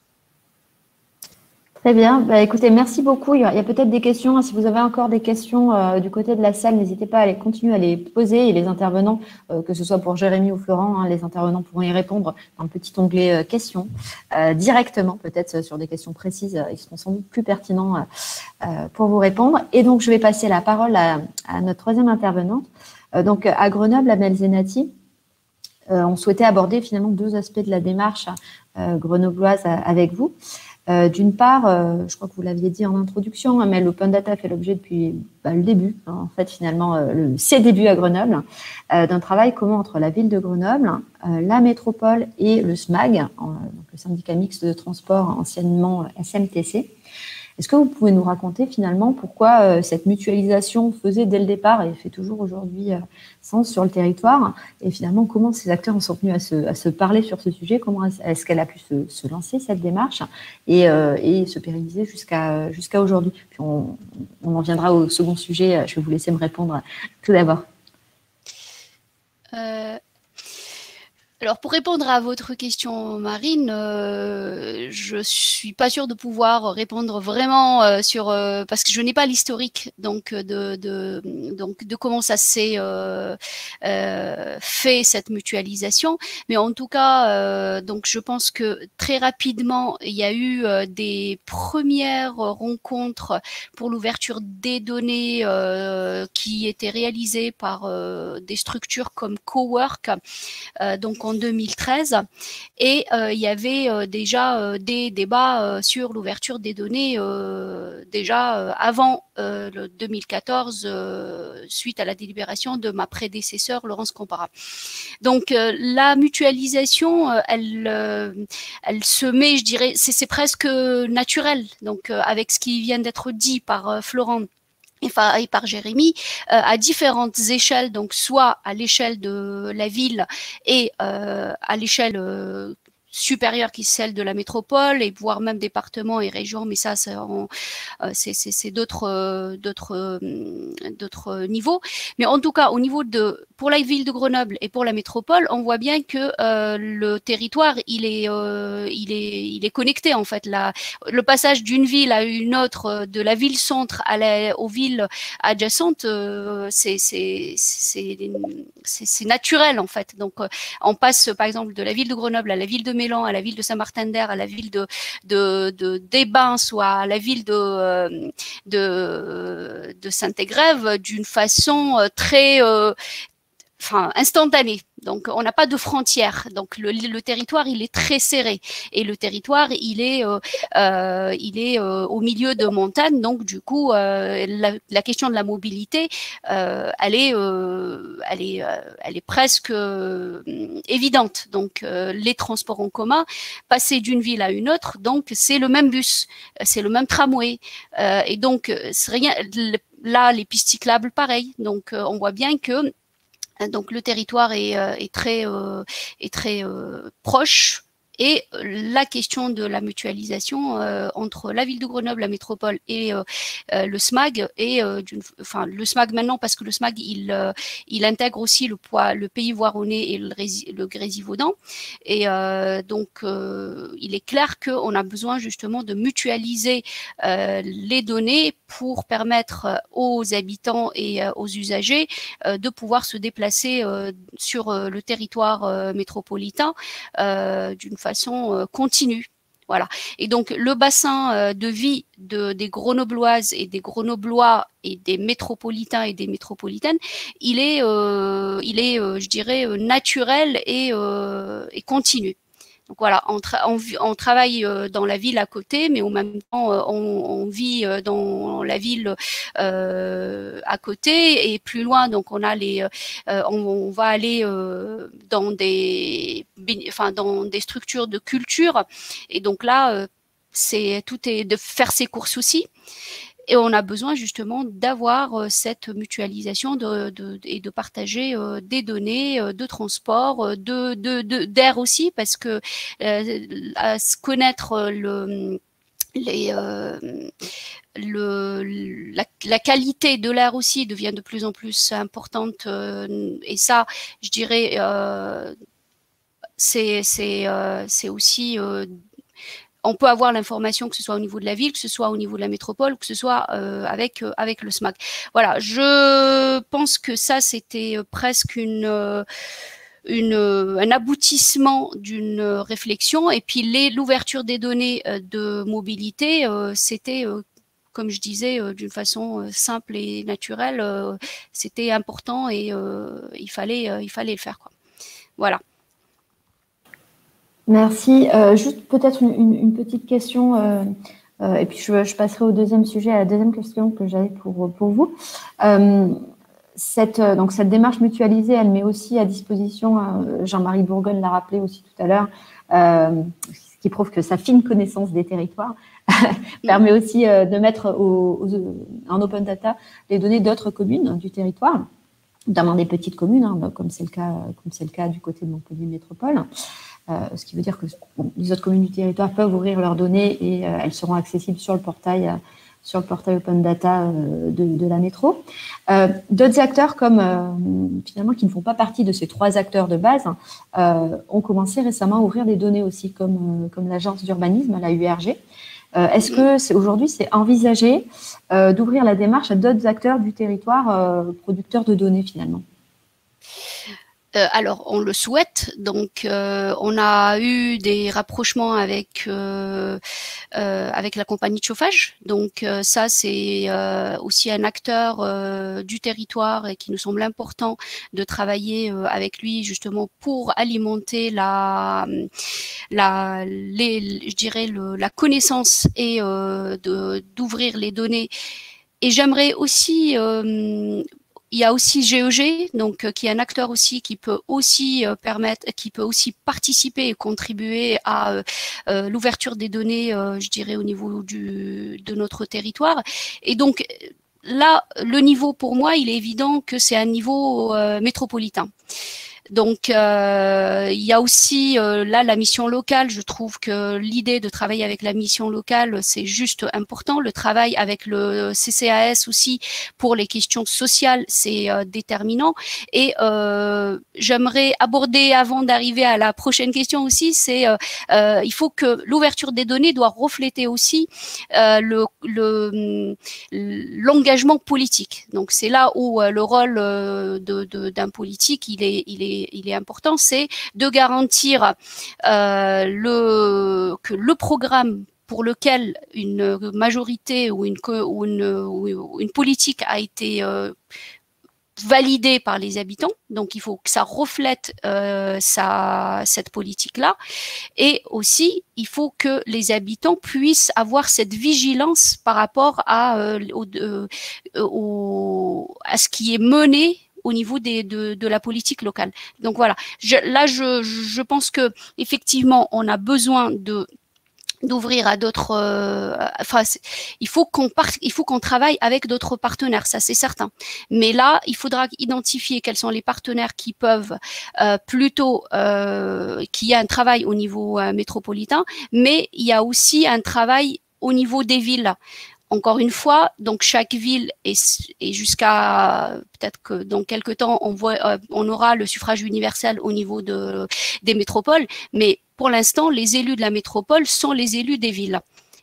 Très bien. Bah, écoutez, merci beaucoup. Il y a peut-être des questions. Si vous avez encore des questions du côté de la salle, n'hésitez pas à continuer à les poser. Et les intervenants, que ce soit pour Jérémy ou Florent, les intervenants pourront y répondre dans le petit onglet questions directement, peut-être sur des questions précises. Ils seront sans doute plus pertinents pour vous répondre. Et donc, je vais passer la parole à notre troisième intervenante. Donc, à Grenoble, Amel Zenati, on souhaitait aborder finalement 2 aspects de la démarche grenobloise avec vous. D'une part, je crois que vous l'aviez dit en introduction, mais l'open data fait l'objet depuis le début, hein, en fait finalement ses débuts à Grenoble, d'un travail commun entre la ville de Grenoble, la métropole et le SMAG, donc le syndicat mixte de transport, anciennement SMTC. Est-ce que vous pouvez nous raconter finalement pourquoi cette mutualisation faisait dès le départ et fait toujours aujourd'hui sens sur le territoire, et finalement comment ces acteurs en sont venus à se parler sur ce sujet, comment est-ce qu'elle a pu se lancer cette démarche et se pérenniser jusqu'à aujourd'hui. Puis on en viendra au second sujet, je vais vous laisser me répondre tout d'abord. Alors, pour répondre à votre question, Marine, je suis pas sûre de pouvoir répondre vraiment parce que je n'ai pas l'historique donc de comment ça s'est fait cette mutualisation. Mais en tout cas, donc je pense que très rapidement il y a eu des premières rencontres pour l'ouverture des données qui étaient réalisées par des structures comme Cowork. Donc en 2013, et il y avait déjà des débats sur l'ouverture des données déjà avant le 2014, suite à la délibération de ma prédécesseur Laurence Compara. Donc la mutualisation, elle se met, je dirais, c'est presque naturel. Donc avec ce qui vient d'être dit par Florent et par Jérémy, à différentes échelles, donc soit à l'échelle de la ville et à l'échelle supérieure qui est celle de la métropole, et voire même départements et régions, mais ça c'est d'autres niveaux. Mais en tout cas, au niveau pour la ville de Grenoble et pour la métropole, on voit bien que le territoire il est connecté en fait. Le passage d'une ville à une autre, de la ville centre aux villes adjacentes, c'est naturel en fait. Donc on passe par exemple de la ville de Grenoble à la ville de Mélan, à la ville de Saint-Martin-d'Hères, à la ville d'Ébin, soit à la ville de Saint-Égrève, d'une façon très instantanée. Donc, on n'a pas de frontières. Donc, le territoire, il est très serré. Et le territoire, il est au milieu de montagnes. Donc, du coup, la question de la mobilité, elle est presque évidente. Donc, les transports en commun, passer d'une ville à une autre, donc c'est le même bus, c'est le même tramway. Et donc, c'est rien. Là, les pistes cyclables, pareil. Donc, on voit bien que donc le territoire est très proche, et la question de la mutualisation entre la ville de Grenoble, la métropole et le SMAG, et le SMAG maintenant, parce que le SMAG il intègre aussi le pays voironnais et le Grésivaudan, et donc il est clair qu'on a besoin justement de mutualiser les données pour permettre aux habitants et aux usagers de pouvoir se déplacer sur le territoire métropolitain d'une façon continue. Voilà. Et donc le bassin de vie des Grenobloises et des Grenoblois et des métropolitains et des métropolitaines, il est je dirais, naturel et continu. Donc voilà, on travaille dans la ville à côté, mais en même temps, on vit dans la ville à côté et plus loin. Donc on a on va aller dans des structures de culture. Et donc là, tout est de faire ses courses aussi. Et on a besoin justement d'avoir cette mutualisation et de partager des données de transport, d'air aussi, parce que à se connaître la qualité de l'air aussi devient de plus en plus importante, et ça, je dirais, c'est aussi on peut avoir l'information, que ce soit au niveau de la ville, que ce soit au niveau de la métropole, que ce soit avec le SMAG. Voilà, je pense que ça, c'était presque un aboutissement d'une réflexion. Et puis l'ouverture des données de mobilité, c'était, comme je disais, d'une façon simple et naturelle, c'était important, et il fallait le faire, quoi. Voilà. Merci. Juste peut-être une petite question, et puis je passerai au deuxième sujet, à la deuxième question que j'avais pour vous. Cette démarche mutualisée, elle met aussi à disposition, Jean-Marie Bourgogne l'a rappelé aussi tout à l'heure, ce qui prouve que sa fine connaissance des territoires permet aussi de mettre en open data les données d'autres communes du territoire, notamment des petites communes, comme c'est le cas du côté de Montpellier Métropole. Ce qui veut dire que les autres communes du territoire peuvent ouvrir leurs données, et elles seront accessibles sur le portail Open Data de la métro. D'autres acteurs, finalement, qui ne font pas partie de ces trois acteurs de base, ont commencé récemment à ouvrir des données aussi, comme l'agence d'urbanisme, la URG. Est-ce que aujourd'hui c'est envisagé d'ouvrir la démarche à d'autres acteurs du territoire producteurs de données finalement ? Alors, on le souhaite. Donc, on a eu des rapprochements avec la compagnie de chauffage. Donc, ça, c'est aussi un acteur du territoire et qui nous semble important de travailler avec lui justement pour alimenter la connaissance et d'ouvrir les données. Et j'aimerais aussi il y a aussi GEG, donc qui est un acteur aussi qui peut aussi qui peut aussi participer et contribuer à l'ouverture des données, je dirais au niveau de notre territoire. Et donc là, le niveau pour moi, il est évident que c'est un niveau métropolitain. Donc, il y a aussi là la mission locale. Je trouve que l'idée de travailler avec la mission locale, c'est juste important. Le travail avec le CCAS aussi pour les questions sociales, c'est déterminant. Et j'aimerais aborder, avant d'arriver à la prochaine question aussi, c'est il faut que l'ouverture des données doit refléter aussi l'engagement politique. Donc, c'est là où le rôle d'un politique, il est important, c'est de garantir que le programme pour lequel une majorité ou une politique a été validée par les habitants, donc il faut que ça reflète cette politique-là, et aussi il faut que les habitants puissent avoir cette vigilance par rapport à ce qui est mené au niveau de la politique locale. Donc voilà, je pense que effectivement on a besoin d'ouvrir à d'autres. Il faut qu'on travaille avec d'autres partenaires, ça c'est certain. Mais là, il faudra identifier quels sont les partenaires qui peuvent plutôt qu'il y a un travail au niveau métropolitain, mais il y a aussi un travail au niveau des villes. Encore une fois, donc chaque ville et jusqu'à peut-être que dans quelques temps on aura le suffrage universel au niveau des métropoles, mais pour l'instant les élus de la métropole sont les élus des villes.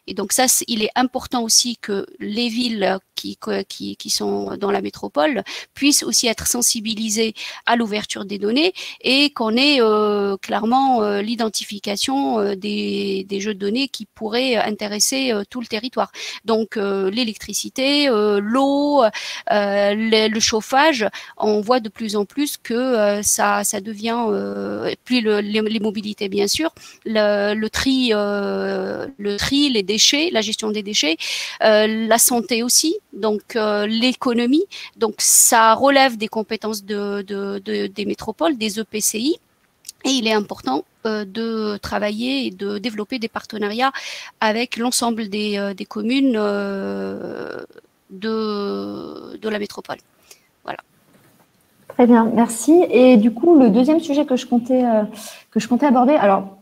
Et donc ça, il est important aussi que les villes qui sont dans la métropole puissent aussi être sensibilisées à l'ouverture des données et qu'on ait clairement l'identification des jeux de données qui pourraient intéresser tout le territoire. Donc l'électricité, l'eau, le chauffage, on voit de plus en plus que ça devient, puis les mobilités bien sûr, le tri, les déchets, la gestion des déchets, la santé aussi, donc l'économie. Donc ça relève des compétences des métropoles, des EPCI. Et il est important de travailler et de développer des partenariats avec l'ensemble des communes de la métropole. Voilà. Très bien, merci. Et du coup, le deuxième sujet que je comptais aborder, alors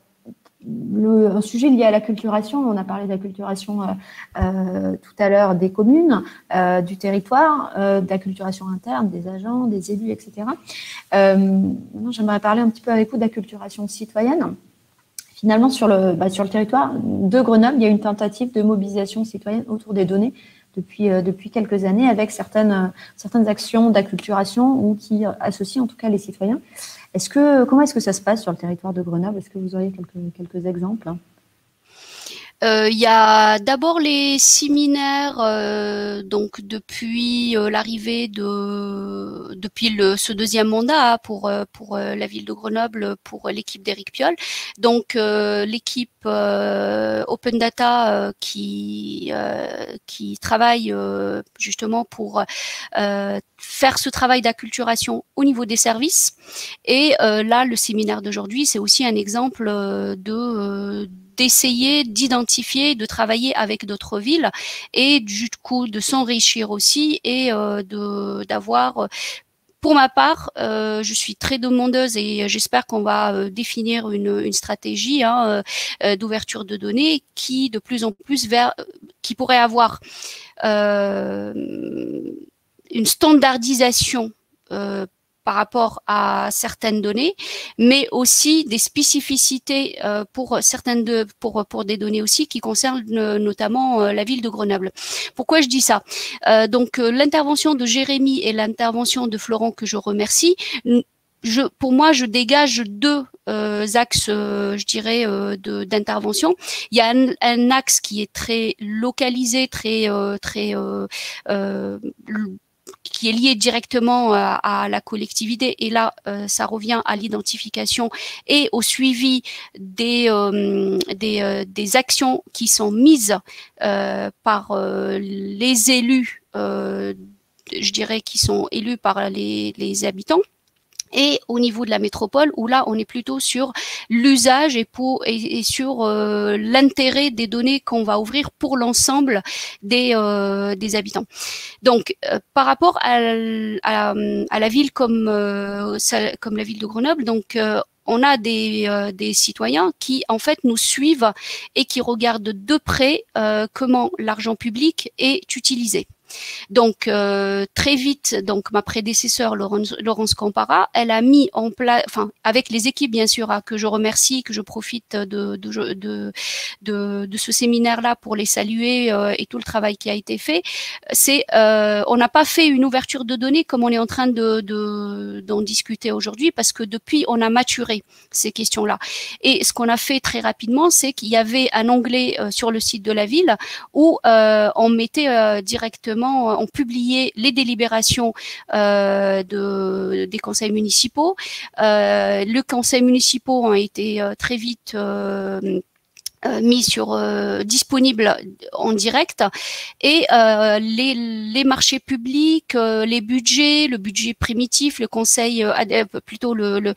un sujet lié à l'acculturation, on a parlé d'acculturation tout à l'heure des communes, du territoire, d'acculturation interne, des agents, des élus, etc. Maintenant, j'aimerais parler un petit peu avec vous d'acculturation citoyenne. Finalement, sur le territoire de Grenoble, il y a une tentative de mobilisation citoyenne autour des données depuis quelques années avec certaines actions d'acculturation ou qui associent en tout cas les citoyens. Comment est-ce que ça se passe sur le territoire de Grenoble? Est-ce que vous auriez quelques exemples? Il y a d'abord les séminaires, donc depuis l'arrivée depuis ce deuxième mandat pour la ville de Grenoble, pour l'équipe d'Éric Piolle. Donc l'équipe Open Data qui travaille justement pour faire ce travail d'acculturation au niveau des services. Et là, le séminaire d'aujourd'hui, c'est aussi un exemple d'essayer d'identifier, de travailler avec d'autres villes et du coup de s'enrichir aussi et d'avoir. Pour ma part, je suis très demandeuse et j'espère qu'on va définir une stratégie d'ouverture de données qui de plus en plus qui pourrait avoir une standardisation par rapport à certaines données, mais aussi des spécificités pour des données aussi qui concernent notamment la ville de Grenoble. Pourquoi je dis ça? Donc l'intervention de Jérémy et l'intervention de Florent, que je remercie, pour moi, je dégage deux axes, je dirais, d'intervention. Il y a un axe qui est très localisé, qui est lié directement à la collectivité. Et là, ça revient à l'identification et au suivi des actions qui sont mises par les élus, je dirais, qui sont élus par les habitants. Et au niveau de la métropole, où là, on est plutôt sur l'usage et sur l'intérêt des données qu'on va ouvrir pour l'ensemble des habitants. Donc, par rapport à la ville comme la ville de Grenoble, donc on a des citoyens qui, en fait, nous suivent et qui regardent de près comment l'argent public est utilisé. Donc très vite, donc ma prédécesseur Laurence Campara, elle a mis en place, enfin avec les équipes bien sûr, que je remercie, que je profite de ce séminaire-là pour les saluer et tout le travail qui a été fait. C'est on n'a pas fait une ouverture de données comme on est en train d'en discuter aujourd'hui, parce que depuis on a maturé ces questions-là. Et ce qu'on a fait très rapidement, c'est qu'il y avait un onglet sur le site de la ville où on mettait directement, on publiait les délibérations des conseils municipaux. Le conseil municipaux ont été très vite mis sur disponible en direct, et les marchés publics, les budgets, le budget primitif, le conseil plutôt le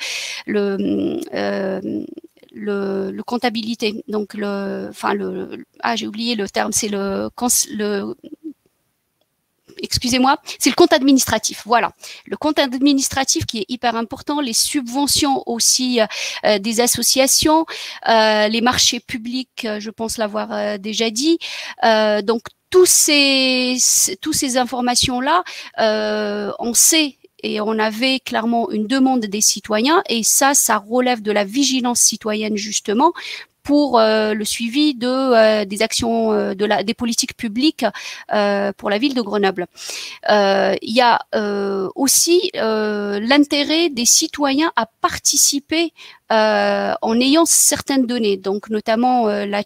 comptabilité, donc j'ai oublié le terme, c'est excusez-moi, c'est le compte administratif. Voilà, le compte administratif qui est hyper important, les subventions aussi des associations, les marchés publics, je pense l'avoir déjà dit. Donc tous ces informations-là, on sait. Et on avait clairement une demande des citoyens, et ça relève de la vigilance citoyenne justement, pour le suivi des actions des politiques publiques pour la ville de Grenoble. Il y a aussi l'intérêt des citoyens à participer en ayant certaines données, donc notamment la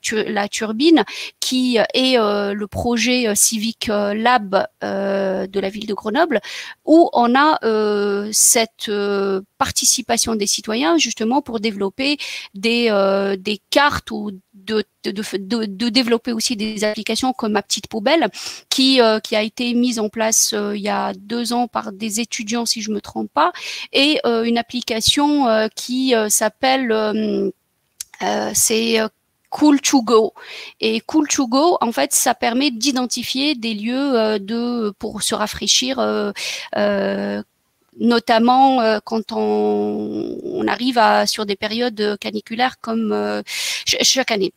turbine, qui est le projet Civic Lab de la ville de Grenoble, où on a cette participation des citoyens justement pour développer des cartes, ou de développer aussi des applications comme Ma Petite Poubelle, qui a été mise en place il y a 2 ans par des étudiants, si je me trompe pas, et une application qui s'appelle c'est Cool to Go. Et Cool to Go, en fait, ça permet d'identifier des lieux pour se rafraîchir, notamment quand on arrive sur des périodes caniculaires comme chaque année.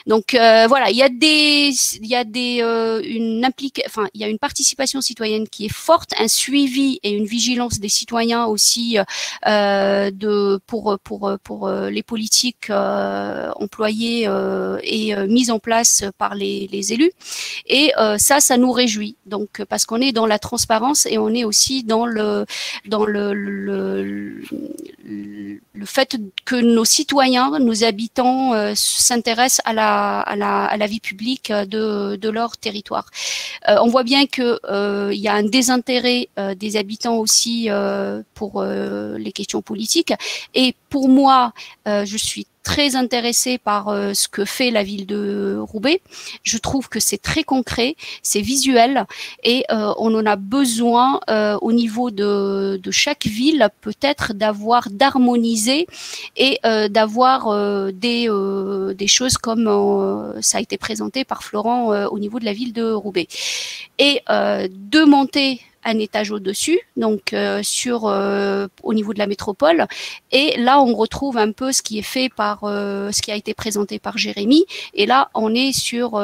Donc voilà, il y a une participation citoyenne qui est forte, un suivi et une vigilance des citoyens aussi pour les politiques employées et mises en place par les élus. Et ça nous réjouit. Donc parce qu'on est dans la transparence, et on est aussi dans le fait que nos citoyens, nos habitants s'intéressent à la vie publique de leur territoire. On voit bien que il y a un désintérêt des habitants aussi pour les questions politiques. Et pour moi, je suis très intéressée par ce que fait la ville de Roubaix. Je trouve que c'est très concret, c'est visuel, et on en a besoin au niveau de chaque ville, peut-être d'harmoniser et d'avoir des choses comme ça a été présenté par Florent au niveau de la ville de Roubaix. Et de monter un étage au-dessus, donc au niveau de la métropole. Et là, on retrouve un peu ce qui est fait ce qui a été présenté par Jérémy. Et là, on est sur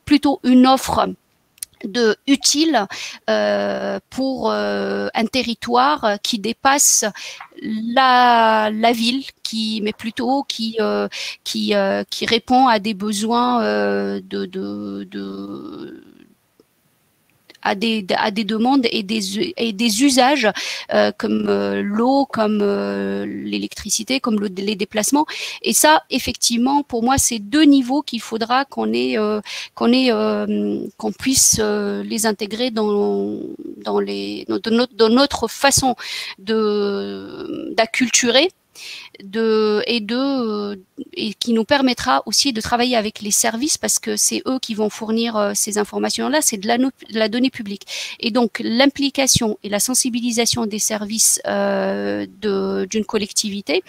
plutôt une offre utile pour un territoire qui dépasse la ville, mais plutôt qui répond à des besoins à des demandes et des usages comme l'eau, comme l'électricité, comme les déplacements. Et ça, effectivement, pour moi, c'est deux niveaux qu'il faudra qu'on puisse les intégrer dans notre façon d'acculturer. Et qui nous permettra aussi de travailler avec les services parce que c'est eux qui vont fournir ces informations-là, c'est de la donnée publique. Et donc, l'implication et la sensibilisation des services d'une collectivité,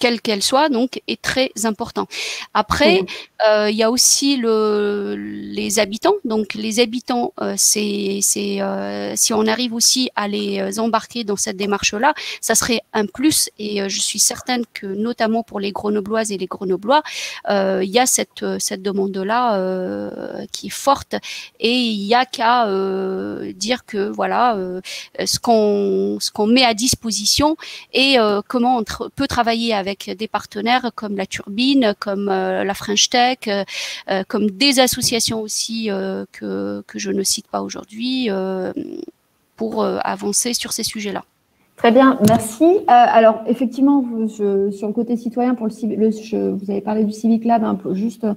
quelle qu'elle soit, donc, est très important. Après, il y a aussi les habitants. Donc, les habitants, si on arrive aussi à les embarquer dans cette démarche-là, ça serait un plus. Et je suis certaine que, notamment pour les Grenobloises et les Grenoblois, il y a cette demande-là qui est forte. Et il y a qu'à dire que voilà, ce qu'on met à disposition et comment on peut travailler avec des partenaires comme la Turbine, comme la French Tech, comme des associations aussi que je ne cite pas aujourd'hui pour avancer sur ces sujets-là. Très bien, merci. Alors, effectivement, sur le côté citoyen, vous avez parlé du Civic Lab, hein, juste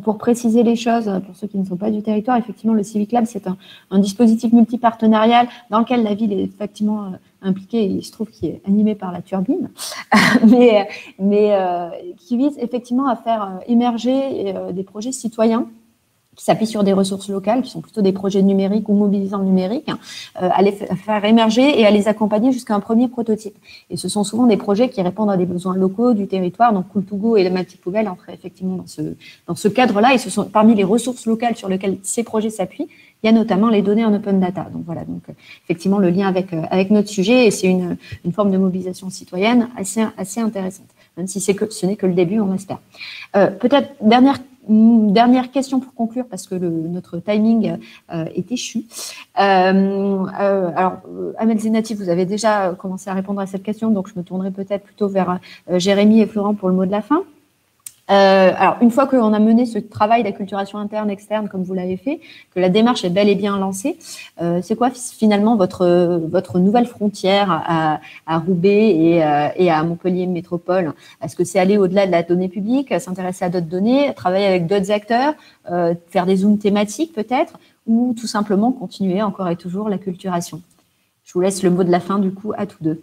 pour préciser les choses, pour ceux qui ne sont pas du territoire, effectivement, le Civic Lab, c'est un dispositif multipartenarial dans lequel la ville est effectivement impliquée, et il se trouve qu'il est animé par la Turbine, mais qui vise effectivement à faire émerger des projets citoyens qui s'appuient sur des ressources locales, qui sont plutôt des projets numériques ou mobilisants numériques, à les faire émerger et à les accompagner jusqu'à un premier prototype. Et ce sont souvent des projets qui répondent à des besoins locaux du territoire. Donc, Cool2Go et la Ma Petite Poubelle entrent effectivement dans ce cadre-là. Et ce sont parmi les ressources locales sur lesquelles ces projets s'appuient, il y a notamment les données en open data. Donc voilà, donc effectivement le lien avec notre sujet, et c'est une forme de mobilisation citoyenne assez intéressante, même si ce n'est que le début, on espère. Peut-être dernière question pour conclure, parce que notre timing est échu. Alors, Amel Zenati, vous avez déjà commencé à répondre à cette question, donc je me tournerai peut-être plutôt vers Jérémy et Florent pour le mot de la fin. Alors, une fois qu'on a mené ce travail d'acculturation interne, externe, comme vous l'avez fait, que la démarche est bel et bien lancée, c'est quoi finalement votre nouvelle frontière à Roubaix et à Montpellier Métropole? Est-ce que c'est aller au-delà de la donnée publique, s'intéresser à d'autres données, travailler avec d'autres acteurs, faire des zooms thématiques peut-être, ou tout simplement continuer encore et toujours l'acculturation? Je vous laisse le mot de la fin du coup à tous deux.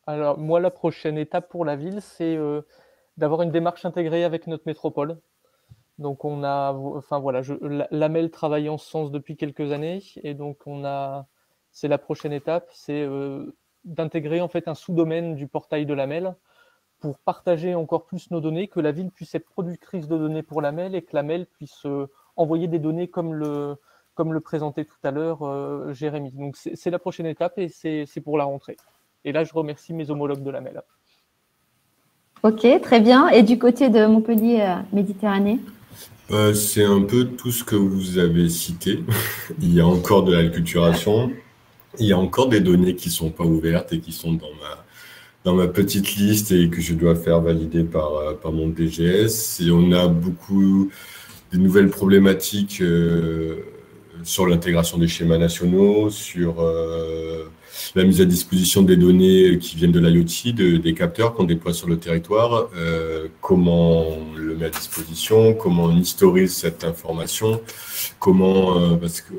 Alors, moi, la prochaine étape pour la ville, c'est d'avoir une démarche intégrée avec notre métropole. Donc, on a, enfin voilà, l'AMEL travaille en ce sens depuis quelques années, et donc c'est la prochaine étape, c'est d'intégrer en fait un sous-domaine du portail de l'AMEL pour partager encore plus nos données, que la ville puisse être productrice de données pour l'AMEL et que l'AMEL puisse envoyer des données comme le présentait tout à l'heure Jérémy. Donc, c'est la prochaine étape et c'est pour la rentrée. Et là, je remercie mes homologues de l'AMEL. Ok, très bien. Et du côté de Montpellier Méditerranée? C'est un peu tout ce que vous avez cité. Il y a encore de l'acculturation. Il y a encore des données qui ne sont pas ouvertes et qui sont dans ma petite liste et que je dois faire valider par mon DGS. Et on a beaucoup de nouvelles problématiques sur l'intégration des schémas nationaux, sur la mise à disposition des données qui viennent de l'IoT, des capteurs qu'on déploie sur le territoire, comment on le met à disposition, comment on historise cette information, comment, parce que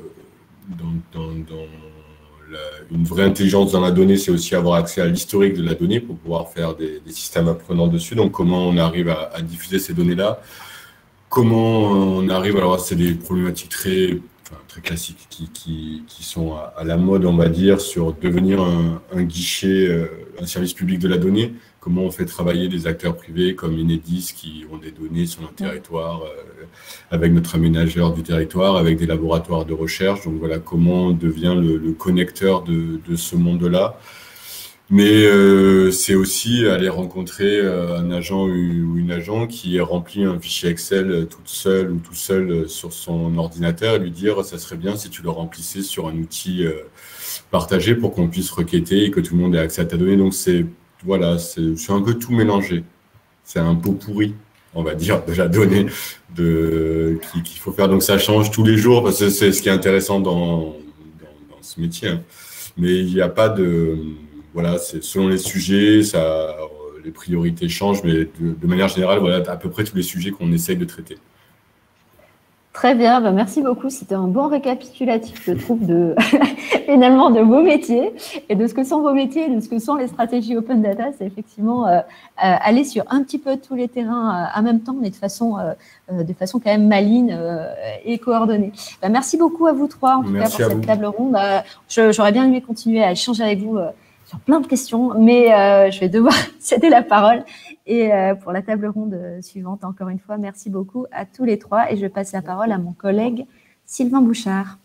une vraie intelligence dans la donnée, c'est aussi avoir accès à l'historique de la donnée pour pouvoir faire des systèmes apprenants dessus. Donc, comment on arrive à diffuser ces données-là, comment on arrive, alors c'est des problématiques très classiques qui sont à la mode, on va dire, sur devenir un guichet, un service public de la donnée. Comment on fait travailler des acteurs privés comme Enedis qui ont des données sur notre territoire, avec notre aménageur du territoire, avec des laboratoires de recherche. Donc voilà, comment on devient le connecteur de ce monde-là. Mais c'est aussi aller rencontrer un agent ou une agent qui remplit un fichier Excel toute seule ou tout seul sur son ordinateur et lui dire ça serait bien si tu le remplissais sur un outil partagé pour qu'on puisse requêter et que tout le monde ait accès à ta donnée. Donc c'est un peu tout mélangé. C'est un pot pourri on va dire, de la donnée qu'il faut faire. Donc, ça change tous les jours, parce que c'est ce qui est intéressant dans ce métier. Hein. Mais il n'y a pas de... Voilà, c'est selon les sujets, les priorités changent, mais de manière générale, voilà, à peu près tous les sujets qu'on essaye de traiter. Très bien, ben merci beaucoup. C'était un bon récapitulatif, je trouve, finalement de vos métiers et de ce que sont vos métiers et de ce que sont les stratégies open data. C'est effectivement aller sur un petit peu tous les terrains en même temps, mais de façon quand même maligne et coordonnée. Ben, merci beaucoup à vous trois, en tout cas, pour cette table ronde. J'aurais bien aimé continuer à échanger avec vous sur plein de questions, mais je vais devoir céder la parole. Et pour la table ronde suivante, encore une fois, merci beaucoup à tous les trois. Et je passe la parole à mon collègue Sylvain Bouchard.